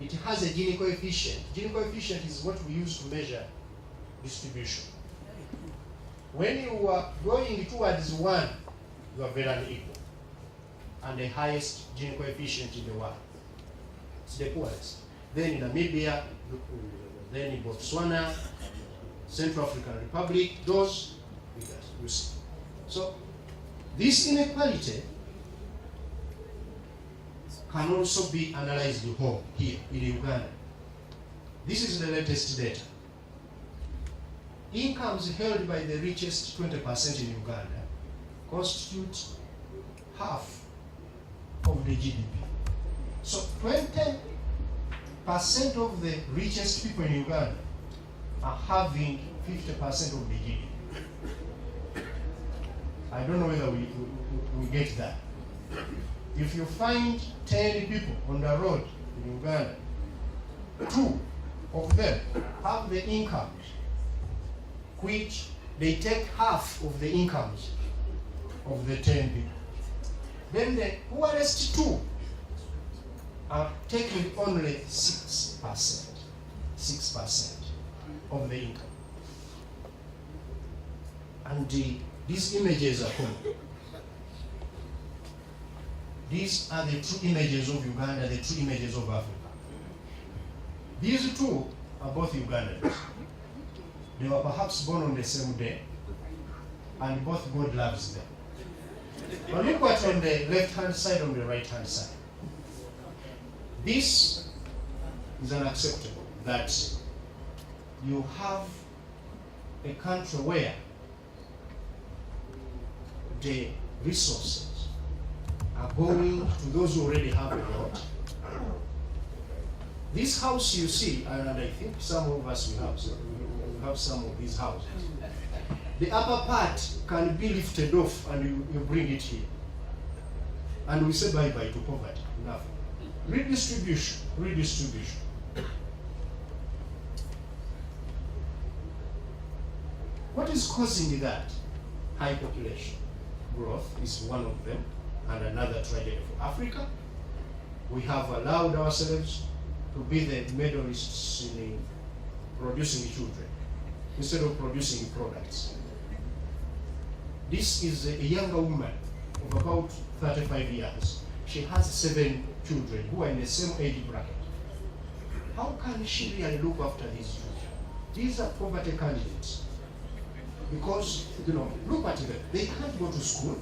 It has a Gini coefficient. Gini coefficient is what we use to measure distribution. When you are going towards 1, you are very unequal. And the highest Gini coefficient in the world. It's the poorest. Then in Namibia, then in Botswana, Central African Republic, those figures, you see. So, this inequality can also be analyzed home here in Uganda. This is the latest data. Incomes held by the richest 20% in Uganda constitute half of the GDP. So 20% of the richest people in Uganda are having 50% of the GDP. I don't know whether we get that. If you find 10 people on the road in Uganda, 2 of them have the incomes which they take half of the incomes of the 10 people. Then the poorest 2 are taking only 6% of the income. And these images are common. These are the true images of Uganda, the true images of Africa. These 2 are both Ugandans. They were perhaps born on the same day, and both God loves them. But look what's on the left-hand side, on the right-hand side. This is unacceptable, that you have a country where the resources are going to those who already have a lot. This house you see, and I think some of us will have some of these houses. The upper part can be lifted off and you bring it here. And we say bye-bye to poverty. Enough. Redistribution. What is causing that? High population growth is one of them, and another tragedy for Africa. We have allowed ourselves to be the medalists in producing children instead of producing products. This is a younger woman of about 35 years. She has 7 children who are in the same age bracket. How can she really look after these children? These are poverty candidates. Because, look at them. They can't go to school,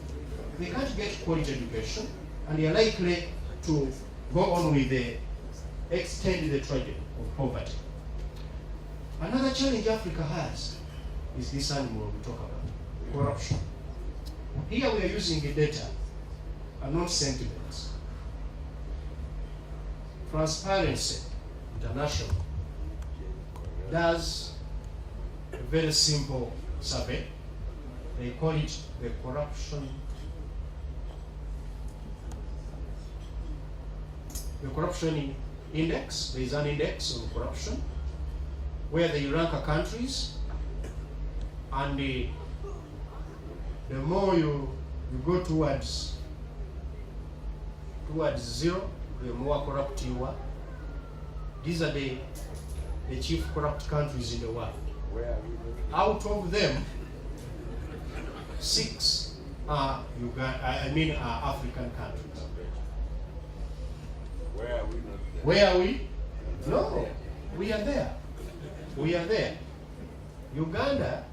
they can't get quality education, and they are likely to go on with extend the tragedy of poverty. Another challenge Africa has is this animal we talk about, corruption. Here we are using the data and not sentiments. Transparency International does a very simple survey. They call it the corruption index. There is an index on corruption where they rank countries, and the more you go towards 0, the more corrupt you are. These are the chief corrupt countries in the world. Out of them, 6 are African countries. Where are we not there? Where are we? No, we are there. We are there. Uganda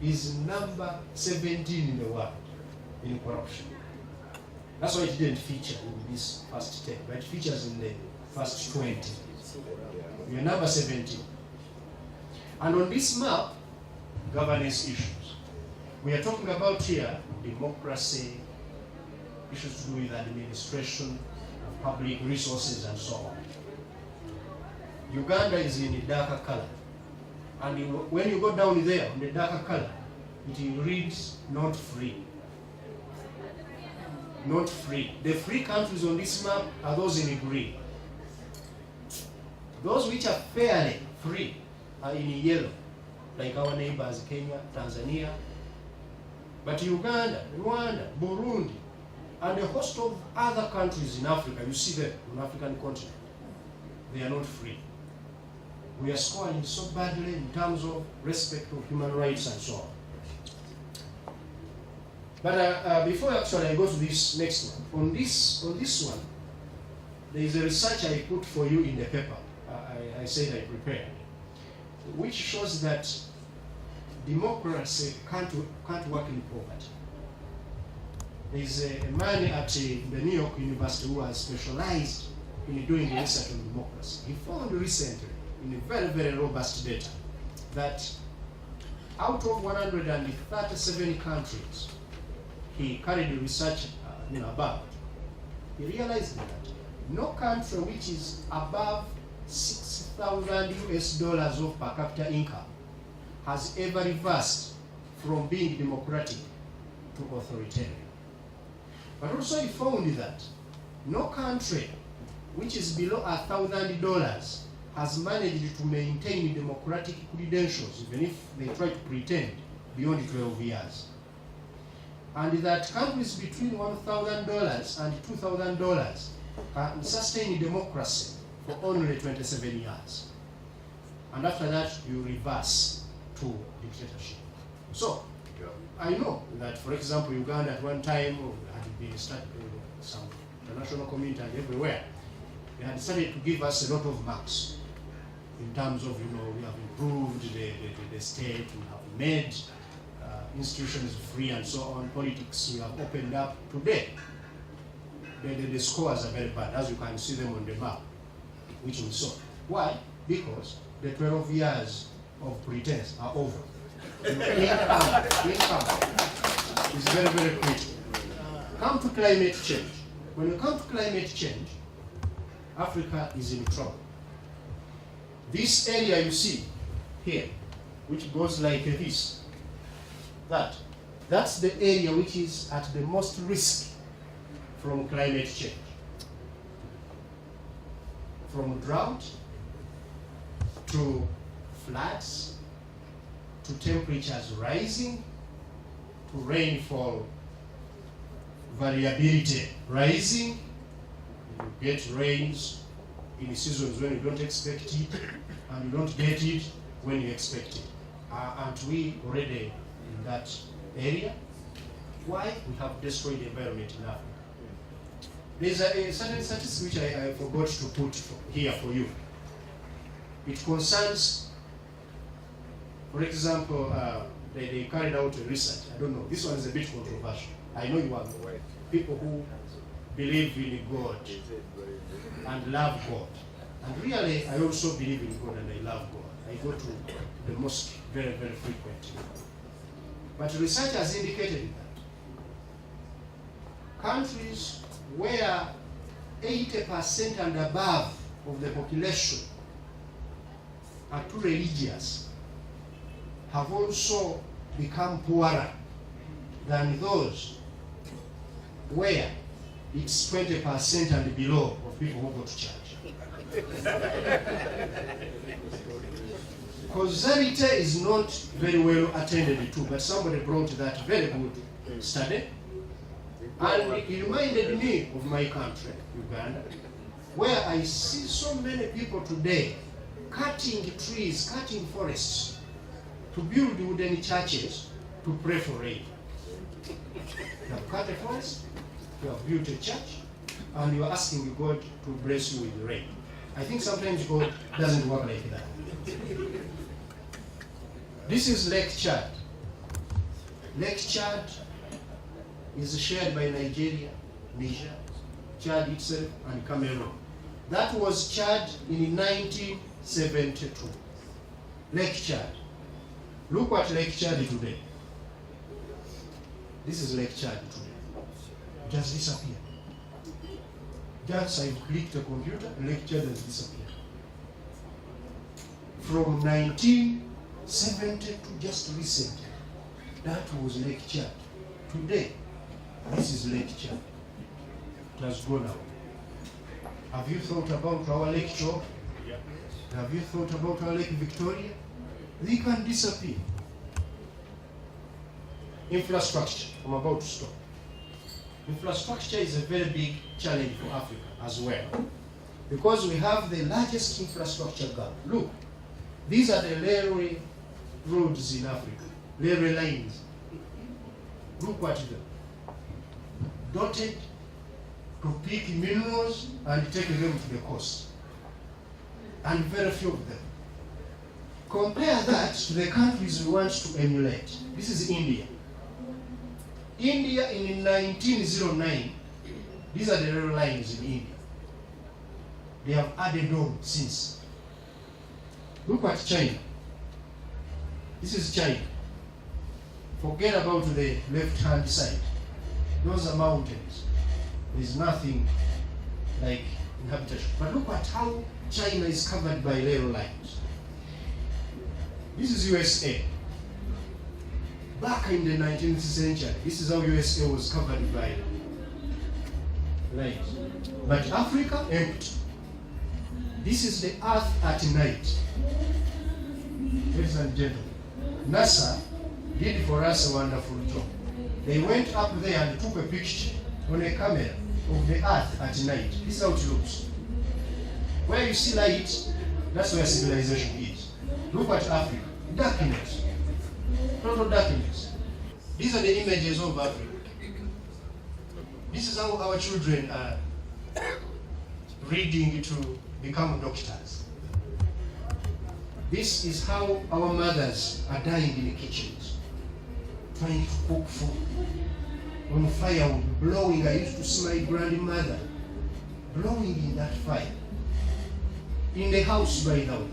is number 17 in the world in corruption. That's why it didn't feature in this first 10, but it features in the first 20. We are number 17. And on this map, governance issues. We are talking about here democracy, issues to do with administration of public resources and so on. Uganda is in the darker color. And when you go down there, in the darker color, it reads not free. Not free. The free countries on this map are those in green. Those which are fairly free are in yellow, like our neighbors Kenya, Tanzania. But Uganda, Rwanda, Burundi, and a host of other countries in Africa, you see them on the African continent, they are not free. We are scoring so badly in terms of respect of human rights and so on. But before actually I go to this next one, on this one, there is a research I put for you in the paper. I said I prepared, which shows that democracy can't work in poverty. There is a man at the New York University who has specialized in doing research on democracy. He found recently, in a very, very robust data, that out of 137 countries he carried the research about, he realized that no country which is above $6,000 of per capita income has ever reversed from being democratic to authoritarian. But also he found that no country which is below $1,000 has managed to maintain democratic credentials, even if they try to pretend, beyond 12 years. And that countries between $1,000 and $2,000 can sustain democracy for only 27 years. And after that, you reverse to dictatorship. So, I know that, for example, Uganda at one time had been started some international community and everywhere. They had started to give us a lot of marks in terms of, we have improved the state, we have made institutions free and so on, politics we have opened up. Today, the scores are very bad, as you can see them on the map, which we saw. Why? Because the 12 years of pretense are over. Income is very, very critical. Come to climate change. When you come to climate change, Africa is in trouble. This area you see here, which goes like this, that's the area which is at the most risk from climate change. From drought to floods, to temperatures rising, to rainfall variability rising. You get rains in seasons when you don't expect it, and you don't get it when you expect it. Aren't we already in that area? Why? We have destroyed the environment in Africa. There's a certain statistic which I forgot to put here for you. It concerns, for example, they carried out a research. I don't know, this one is a bit controversial. I know you are people who believe in God and love God. And really, I also believe in God and I love God. I go to the mosque very, very frequently. But research has indicated that countries where 80% and above of the population are too religious have also become poorer than those where it's 20% and below of people who go to church. Causality is not very well attended to, but somebody brought that very good study. And it reminded me of my country, Uganda, where I see so many people today cutting trees, cutting forests to build wooden churches to pray for rain. You have cut a forest, you have built a church, and you are asking God to bless you with rain. I think sometimes God doesn't work like that. This is Lake Chad. Lake Chad is shared by Nigeria, Niger, Chad itself, and Cameroon. That was Chad in 1972. Lake Chad. Look at Lake Chad today. This is Lake Chad today. Just disappeared. Just I've clicked the computer, Lake Chad has disappeared. From 1970 to just recently, that was Lake Chad. Today, this is Lake Chad. It has gone out. Have you thought about our Lake Chad? Yeah. Have you thought about our Lake Victoria? They can disappear. Infrastructure. I'm about to stop. Infrastructure is a very big challenge for Africa as well, because we have the largest infrastructure gap. Look, these are the railway roads in Africa, railway lines. Look at them. Dotted to pick minerals and take them to the coast. And very few of them. Compare that to the countries we want to emulate. This is India. India in 1909, these are the rail lines in India. They have added on since. Look at China. This is China. Forget about the left-hand side. Those are mountains. There's nothing like inhabitation. But look at how China is covered by rail lines. This is USA. Back in the 19th century, this is how USA was covered by lines. But Africa, empty. This is the Earth at night. Ladies and gentlemen, NASA did for us a wonderful job. They went up there and took a picture on a camera of the Earth at night. This is how it looks. Where you see light, that's where civilization is. Look at Africa. Darkness. Total darkness. These are the images of Africa. This is how our children are reading to become doctors. This is how our mothers are dying in the kitchens, trying to cook food. On firewood, blowing. I used to see my grandmother blowing in that fire. In the house, by the way.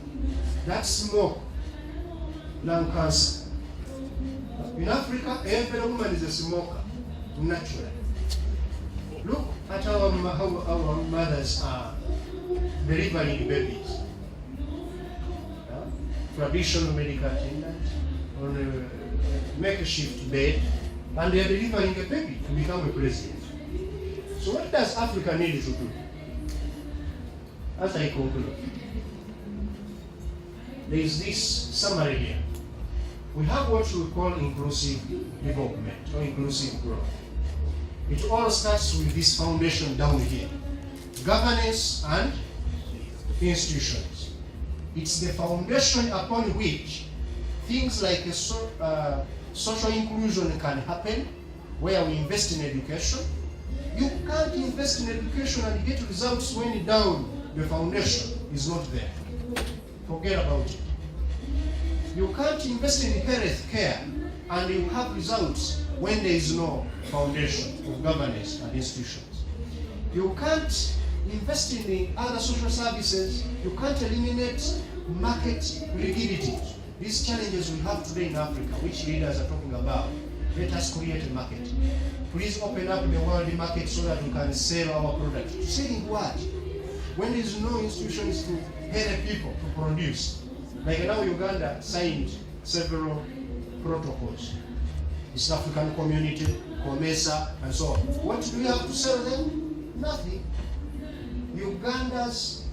That smoke, lung cancer. In Africa, every woman is a smoker, naturally. Look at how our mothers are delivering babies. Traditional medical attendant on a makeshift bed, and they are delivering a baby to become a president. So what does Africa need to do? As I conclude, there is this summary here. We have what we call inclusive development or inclusive growth. It all starts with this foundation down here. Governance and institutions. It's the foundation upon which things like social inclusion can happen, where we invest in education. You can't invest in education and get results when down the foundation is not there. Forget about it. You can't invest in health care and you have results when there is no foundation of governance and institutions. You can't invest in the other social services. You can't eliminate market rigidity. These challenges we have today in Africa, which leaders are talking about, let us create a market. Please open up the world market so that we can sell our products. Selling what? When there is no institutions to help people to produce. Like now Uganda signed several protocols. East African Community, COMESA, and so on. What do we have to sell them? Nothing. Uganda's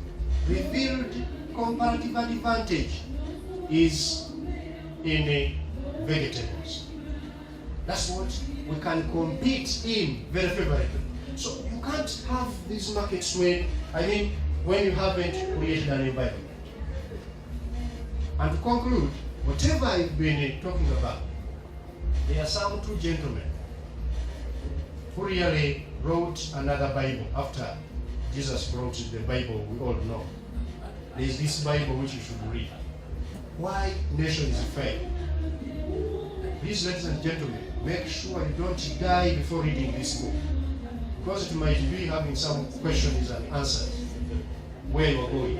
revealed comparative advantage is in the vegetables. That's what we can compete in very favorably. So you can't have these markets when you haven't created an environment. And to conclude, whatever I've been talking about, there are some two gentlemen who really wrote another Bible after Jesus wrote the Bible we all know. There is this Bible which you should read. Why nation is failed? Please, ladies and gentlemen, make sure you don't die before reading this book, because it might be having some questions and answers where you are going.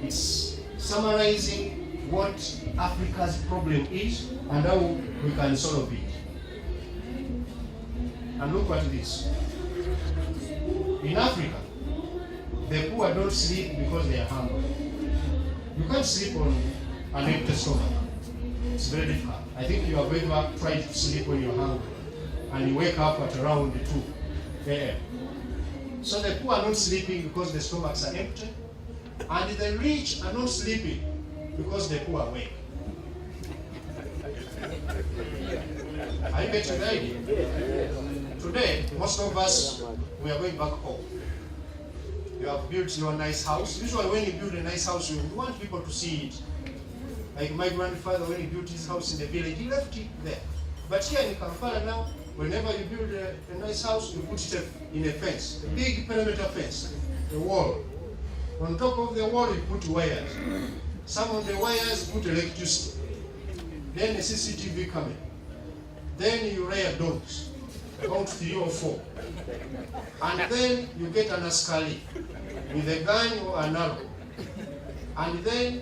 It's summarizing what Africa's problem is and how we can solve it. And look at this. In Africa, the poor don't sleep because they are hungry. You can't sleep on an empty stomach. It's very difficult. I think you have ever tried to sleep when you're hungry and you wake up at around 2 a.m. So the poor are not sleeping because the stomachs are empty, and the rich are not sleeping because the poor are awake. I get you the idea. Today, most of us, we are going back home. You have built your nice house. Usually when you build a nice house, you want people to see it. Like my grandfather, when he built his house in the village, he left it there. But here in Kampala now, whenever you build a nice house, you put it in a fence, a big perimeter fence, a wall. On top of the wall, you put wires. Some of the wires put electricity. Then a CCTV camera. Then you rear dogs, about 3 or 4. And then you get an askari with a gun or an arrow. And then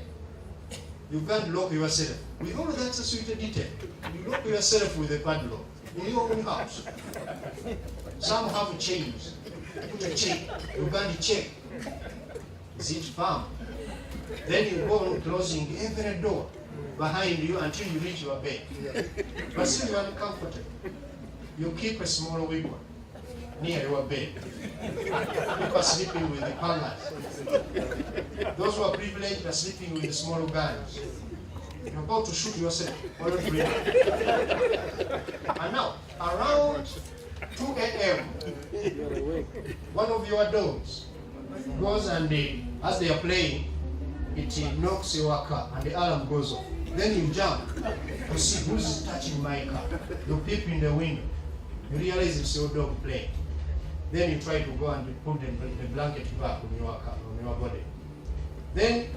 you can't lock yourself. With all that associated detail, you lock yourself with a padlock in your own house. Some have chains. Put a chain. You can't check. Is it firm? Then you go on closing every door behind you until you reach your bed. But still you are uncomfortable. You keep a small wigwam near your bed. People are sleeping with the pangers. Those who are privileged are sleeping with the small guns. You're about to shoot yourself. And now, around 2 a.m., one of your dogs goes and as they are playing, it knocks your car and the alarm goes off. Then you jump to see who's touching my car. You peep in the window. You realize it's your dog playing. Then you try to go and put the blanket back on your car, on your body. Then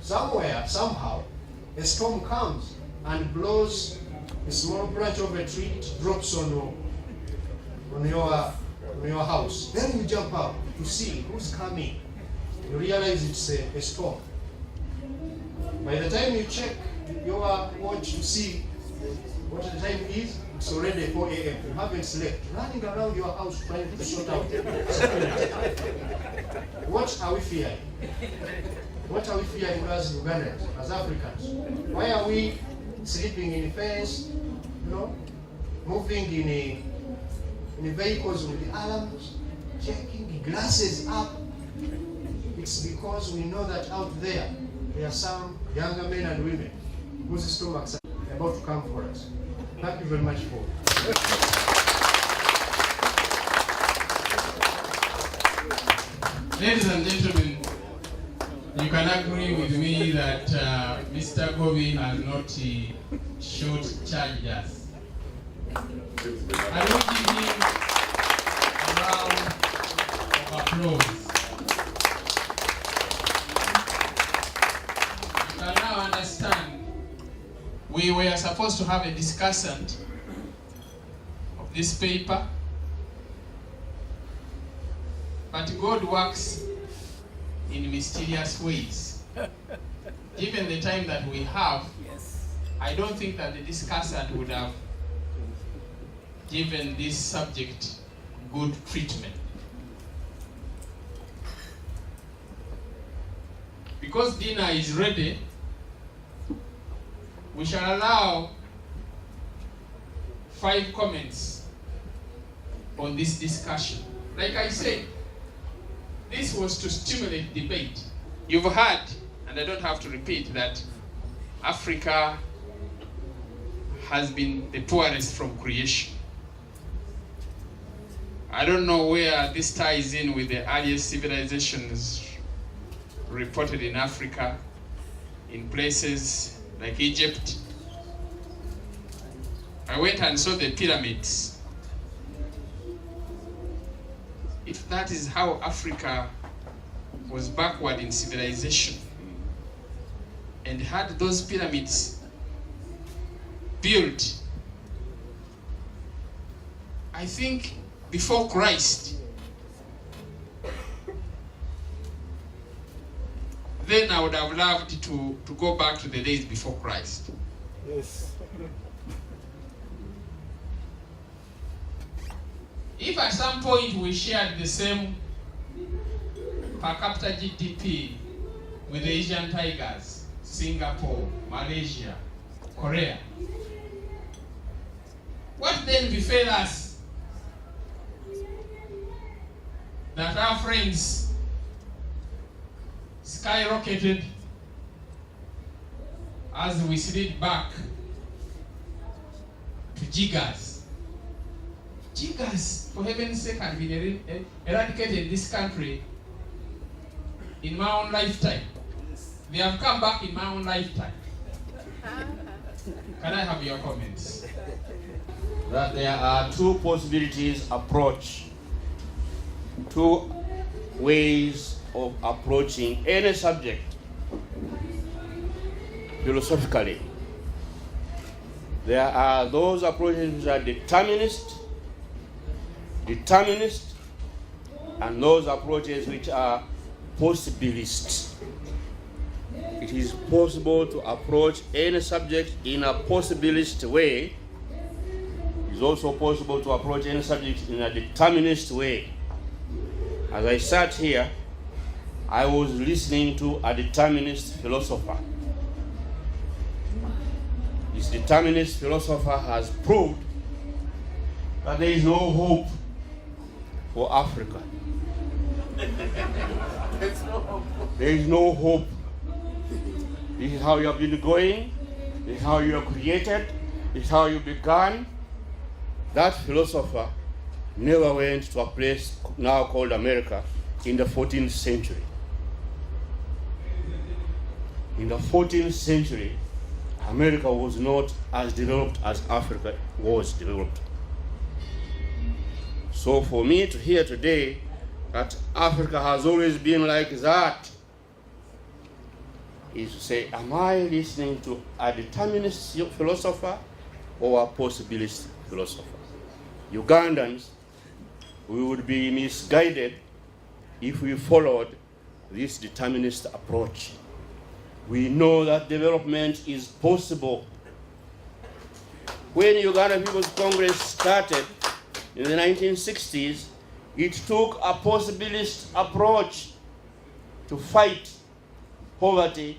somewhere, somehow, a storm comes and blows a small branch of a tree, it drops on your house. Then you jump up to see who's coming. You realize it's a storm. By the time you check your watch to see what the time is, it's already 4 a.m. You haven't slept. Running around your house trying to sort out security. What are we fearing? What are we fearing as Ugandans, as Africans? Why are we sleeping in a fence, moving in vehicles with the alarms, checking the glasses up? It's because we know that out there are some younger men and women whose stomachs are about to come for us. Thank you very much for Ladies and gentlemen, you can agree with me that Mr. Gobi has not short-charged us. I will give him a round of applause. You can now understand we were supposed to have a discussant of this paper, but God works in mysterious ways. Given the time that we have, I don't think that the discussant would have given this subject good treatment. Because dinner is ready, we shall allow 5 comments on this discussion. Like I said, this was to stimulate debate. You've heard, and I don't have to repeat, that Africa has been the poorest from creation. I don't know where this ties in with the earliest civilizations reported in Africa, in places like Egypt. I went and saw the pyramids. if that is how Africa was backward in civilization and had those pyramids built, I think before Christ, then I would have loved to go back to the days before Christ. Yes. If at some point we shared the same per capita GDP with the Asian tigers, Singapore, Malaysia, Korea, what then befell us that our friends skyrocketed as we slid back to jiggers? Jiggers, for heaven's sake, had been eradicated in this country in my own lifetime. They have come back in my own lifetime. Can I have your comments? That there are two possibilities approach, two ways of approaching any subject philosophically. There are those approaches which are determinist, and those approaches which are possibilist. It is possible to approach any subject in a possibilist way. It is also possible to approach any subject in a determinist way. As I sat here, I was listening to a determinist philosopher. This determinist philosopher has proved that there is no hope for Africa. There is no hope. This is how you have been going. This is how you are created. This is how you began. That philosopher never went to a place now called America in the 14th century. In the 14th century, America was not as developed as Africa was developed. So for me to hear today that Africa has always been like that is to say, am I listening to a determinist philosopher or a possibilist philosopher? Ugandans, we would be misguided if we followed this determinist approach. We know that development is possible. When Uganda People's Congress started in the 1960s, it took a possibilist approach to fight poverty,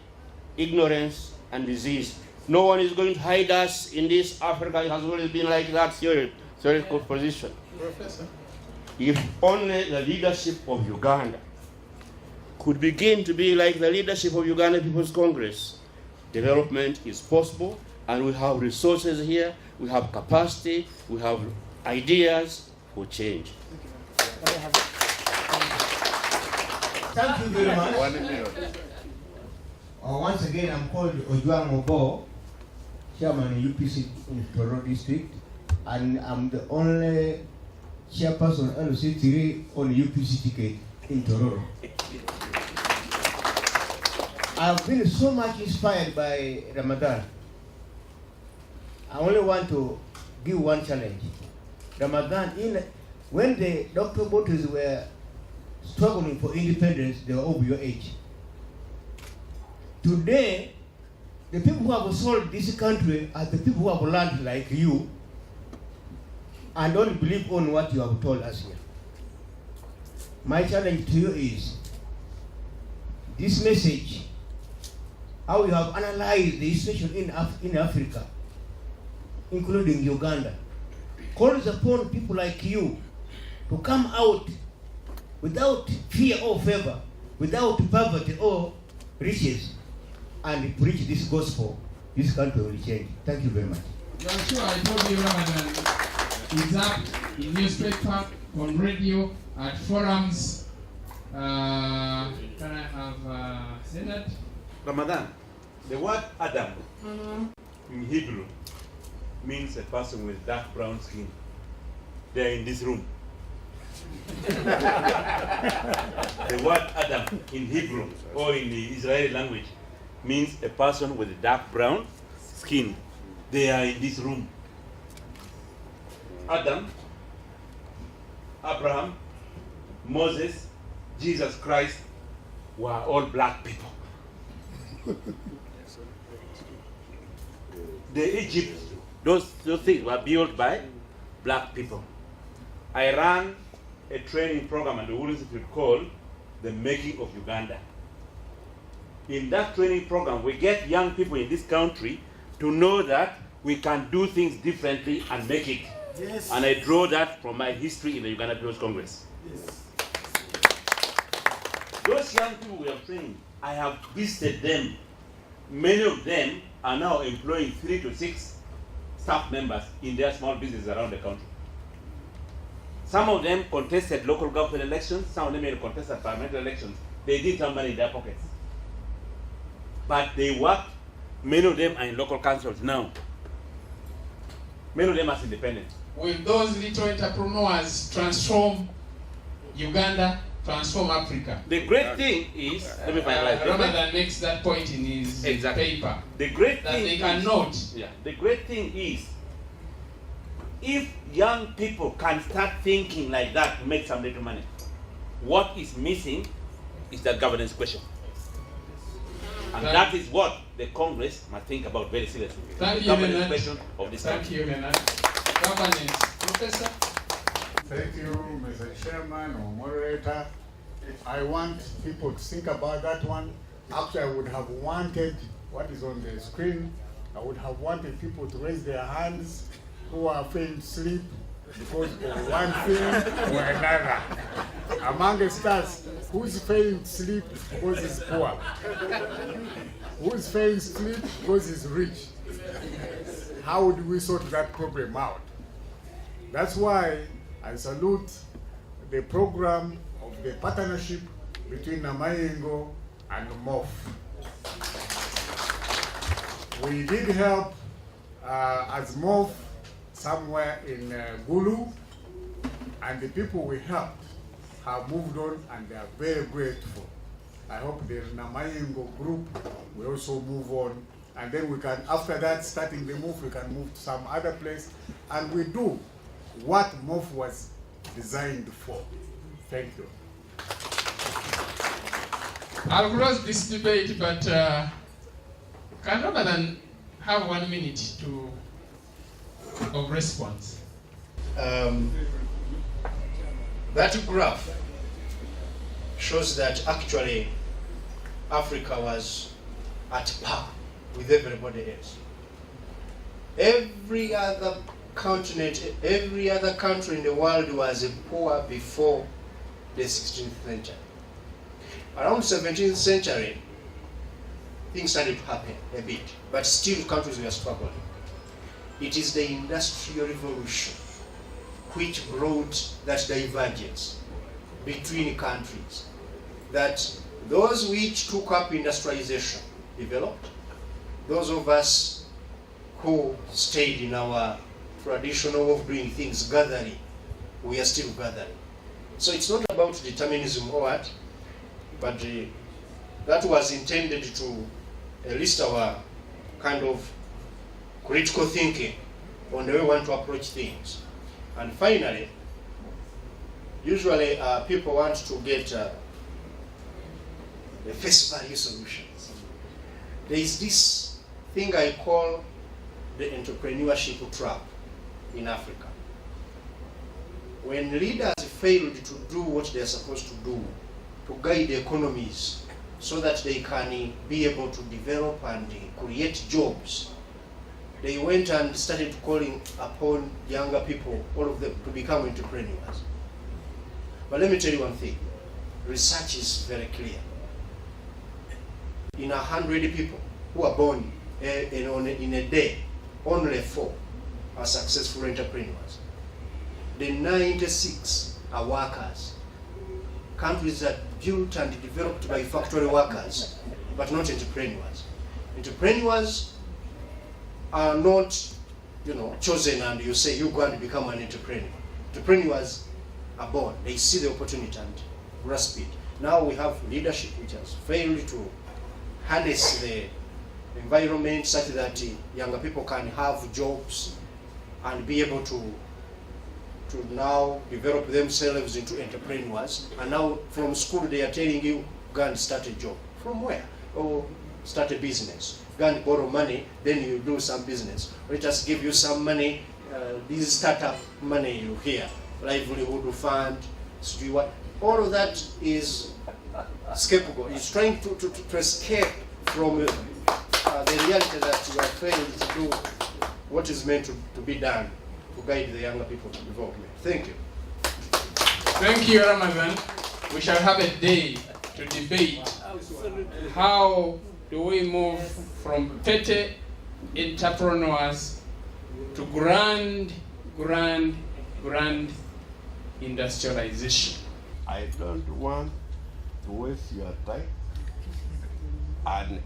ignorance, and disease. No one is going to hide us in this. Africa has always been like that theoretical position. Professor? If only the leadership of Uganda could begin to be like the leadership of Uganda People's Congress, development is possible, and we have resources here, we have capacity, we have ideas for change. Thank you very much. 1 minute. Once again, I'm called Mof Obote, Chairman in UPC in Toro District, and I'm the only chairperson LC3 on UPC ticket in Toro. I've been so much inspired by Ramadan. I only want to give one challenge. Ramadan, when the Dr. Botes were struggling for independence, they were of your age. Today, the people who have sold this country are the people who have learned like you and don't believe on what you have told us here. My challenge to you is this message, how you have analyzed the situation in Africa, including Uganda, calls upon people like you to come out without fear or favor, without poverty or riches, and preach this gospel. This country will change. Thank you very much. You are sure I told you Ramadan is up in newspaper, on radio, at forums. Can I have say that? Ramadan. The word Adam in Hebrew means a person with dark brown skin. They are in this room. The word Adam in Hebrew or in the Israeli language means a person with a dark brown skin. They are in this room. Adam, Abraham, Moses, Jesus Christ were all black people. The Egypt, those things were built by black people. I ran a training program at the Wood Institute called The Making of Uganda. In that training program, we get young people in this country to know that we can do things differently and make it. Yes. And I draw that from my history in the Uganda People's Congress. Yes. Those young people we have trained, I have visited them. Many of them are now employing 3 to 6 staff members in their small businesses around the country. Some of them contested local government elections, some of them even contested parliamentary elections. They didn't have money in their pockets. But they worked, many of them are in local councils now. Many of them are independent. Will those little entrepreneurs transform Uganda, transform Africa? The great thing is, let me finalize. Ramadan makes that point in his paper. The great that thing they cannot. The great thing is, if young people can start thinking like that to make some little money, what is missing is the governance question. And that is what the Congress must think about very seriously. Thank the you, governance Leonard. question of this Thank country. you, Leonard. Governance. Professor? Thank you, Mr. Chairman or moderator. I want people to think about that one. Actually, I would have wanted what is on the screen. I would have wanted people to raise their hands who are feigned sleep because of one thing or another. Amongst us, who's feigned sleep because he's poor? Who's feigned sleep because he's rich? How would we sort that problem out? That's why I salute the program of the partnership between Namayengo and Mof. We did help as Mof somewhere in Gulu, and the people we helped have moved on and they are very grateful. I hope the Namayengo group will also move on, and then we can, after that, starting the move, we can move to some other place, and we do what MOF was designed for. Thank you. I'll close this debate, but can Ramadan have 1 minute of response? That graph shows that actually Africa was at par with everybody else. Every other continent, every other country in the world was poor before the 16th century. Around 17th century, things started to happen a bit, but still countries were struggling. It is the Industrial Revolution which brought that divergence between countries, that those which took up industrialization developed, those of us who stayed in our traditional way of doing things, gathering, we are still gathering. So it's not about determinism or what, but that was intended to enlist our kind of critical thinking on the way we want to approach things. And finally, usually people want to get the face value solutions. There is this thing I call the entrepreneurship trap in Africa. When leaders failed to do what they are supposed to do, to guide the economies so that they can be able to develop and create jobs, they went and started calling upon younger people, all of them, to become entrepreneurs. But let me tell you one thing. Research is very clear. In 100 people who are born in a day, only 4 are successful entrepreneurs. The 96 are workers. Countries are built and developed by factory workers, but not entrepreneurs. Entrepreneurs are not, chosen and you say you go and become an entrepreneur. Entrepreneurs are born. They see the opportunity and grasp it. Now we have leadership which has failed to harness the environment such that younger people can have jobs and be able to now develop themselves into entrepreneurs. And now from school they are telling you, go and start a job. From where? Or start a business. Go and borrow money, then you do some business. Let us give you some money, this startup money you hear, livelihood fund, what. All of that is scapegoat. It's trying to escape from the reality that you have failed to do what is meant to be done to guide the younger people to development. Thank you. Thank you, Ramadan. We shall have a day to debate how do we move from petty entrepreneurs to grand industrialization. I don't want to waste your time and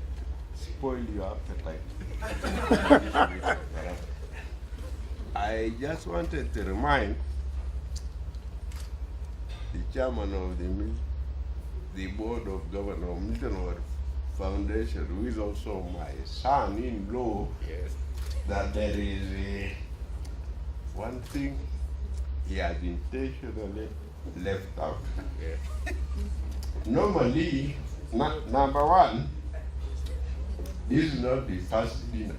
spoil your appetite. I just wanted to remind the chairman of the board of governors of Milton Obote Foundation, who is also my son-in-law, that there is one thing he has intentionally left out. Normally, number one, this is not the first dinner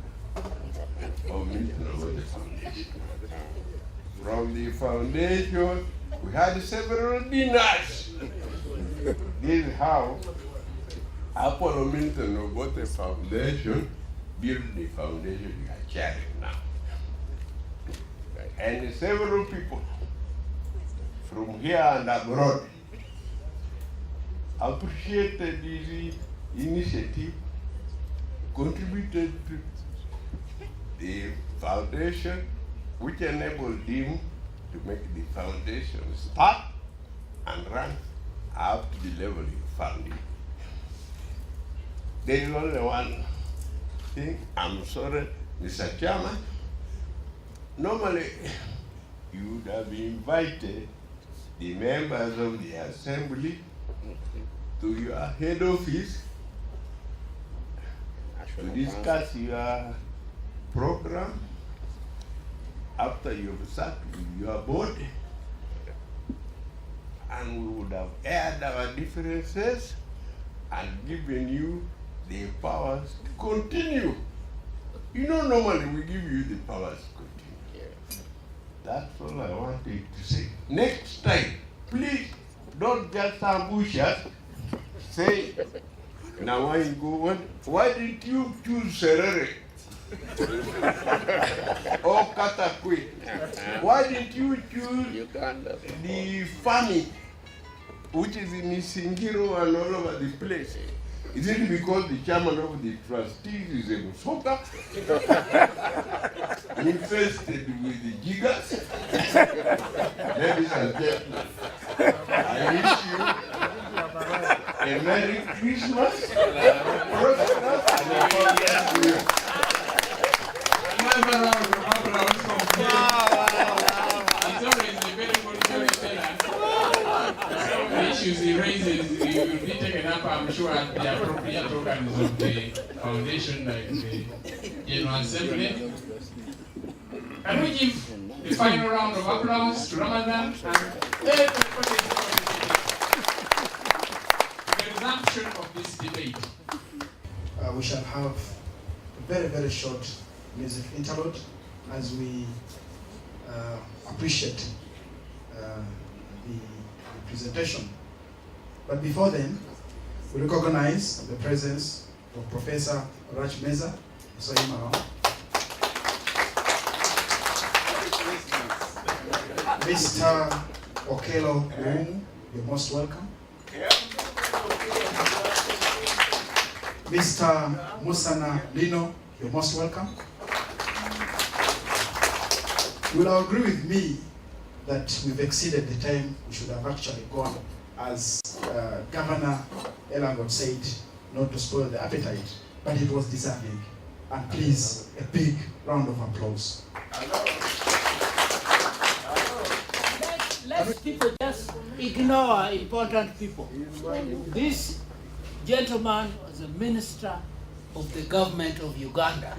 of Milton Obote Foundation. From the foundation, we had several dinners. This is how Apollo Milton Obote Foundation built the foundation we are chairing now. And several people from here and abroad appreciated this initiative, contributed to the foundation, which enabled him to make the foundation start and run up to the level you found it. There is only one thing. I'm sorry, Mr. Chairman. Normally, you would have invited the members of the assembly to your head office to discuss your program after you've sat with your board, and we would have aired our differences and given you the powers to continue. You know, normally we give you the powers to continue. That's all I wanted to say. Next time, please don't just ambush us. Say, now I go on. Why didn't you choose Serere? Or Katakwi? Why didn't you choose the Fani, which is in Isingiro and all over the place? Is it because the chairman of the trustees is a Musoka? Infested with the gigas? Ladies and gentlemen, I wish you a Merry Christmas, prosperous, and a glorious New Year. Another round of applause from him. It's always a very good storyteller. Some of the issues he raises will be taken up, I'm sure, at the appropriate organs of the foundation, like the General Assembly. Can we give the final round of applause to Ramadan and everybody for the resumption of this debate? We shall have a very, very short music interlude as we appreciate the presentation. But before then, we recognize the presence of Professor Raj Meza. So him around. Mr. Okelo Wu, you're most welcome. Mr. Musana Lino, you're most welcome. You will agree with me that we've exceeded the time we should have actually gone, as Governor Elangot said, not to spoil the appetite, but it was deserving. And please, a big round of applause. let people just ignore important people. This gentleman was a minister of the government of Uganda.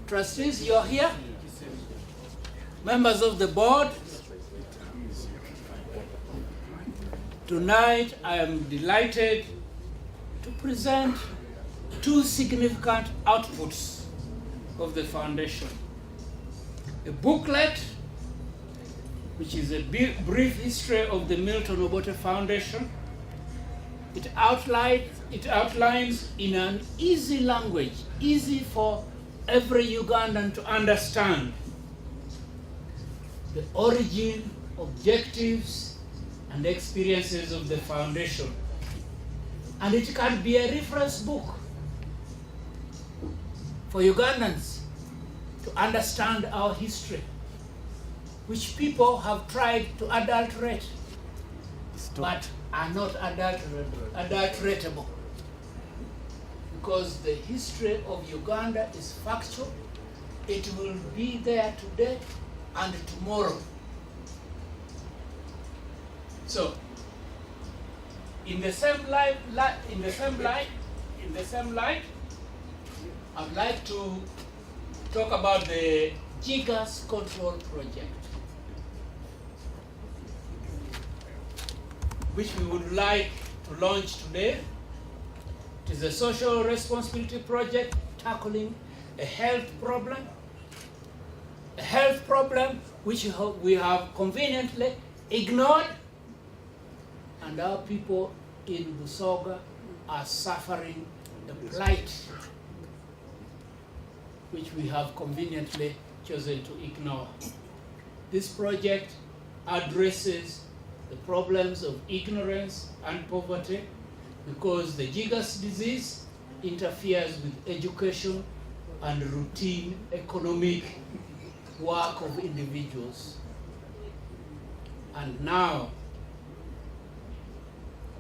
Trustees, you're here. Members of the board, tonight I am delighted to present two significant outputs of the foundation. A booklet, which is a brief history of the Milton Obote Foundation. It outlines in an easy language, easy for every Ugandan to understand, the origin, objectives, and experiences of the foundation. And it can be a reference book for Ugandans to understand our history, which people have tried to adulterate, but are not adulteratable. Because the history of Uganda is factual. It will be there today and tomorrow. So, in the same light, I'd like to talk about the Jigas Control Project, which we would like to launch today. It is a social responsibility project tackling a health problem which we have conveniently ignored, and our people in Busoga are suffering the blight which we have conveniently chosen to ignore. This project addresses the problems of ignorance and poverty, because the Jigas disease interferes with education and routine economic work of individuals. And now,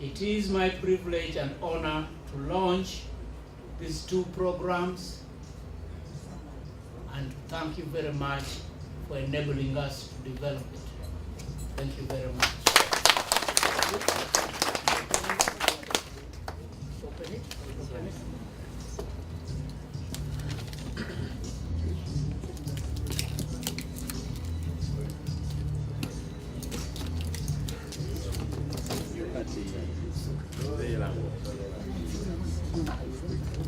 it is my privilege and honor to launch these two programs, and thank you very much for enabling us to develop it. Thank you very much.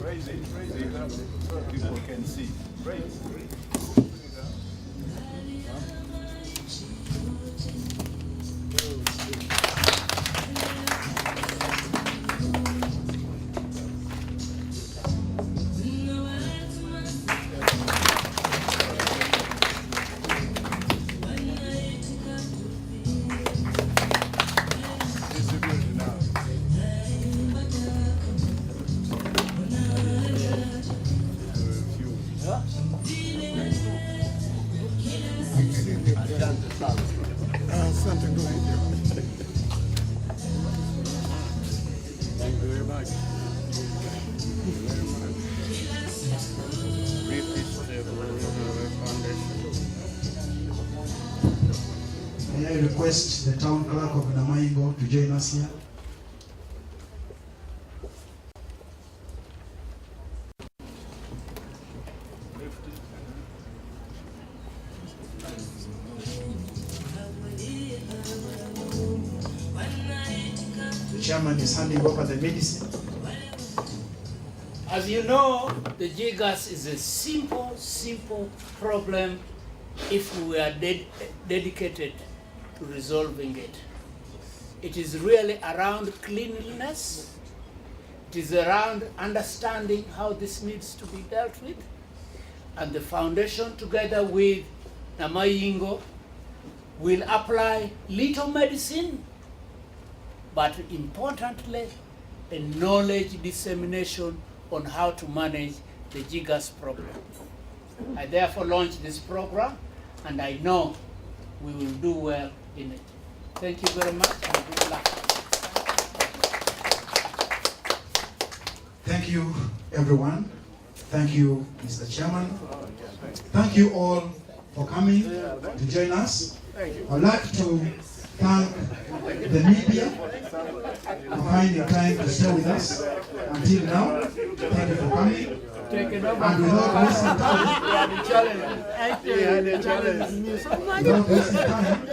Raise it up so people can see. Raise. May I request the town clerk of Namaingo to join us here? The chairman is handing over the medicine. As you know, the Jigas is a simple problem if we are dedicated to resolving it. It is really around cleanliness. It is around understanding how this needs to be dealt with. And the foundation, together with Namayingo, will apply little medicine, but importantly, a knowledge dissemination on how to manage the Jigas problem. I therefore launched this program, and I know we will do well in it. Thank you very much, and good luck. Thank you, everyone. Thank you, Mr. Chairman. Thank you all for coming to join us. I'd like to thank the media for finding time to stay with us until now. Thank you for coming. And without wasting time,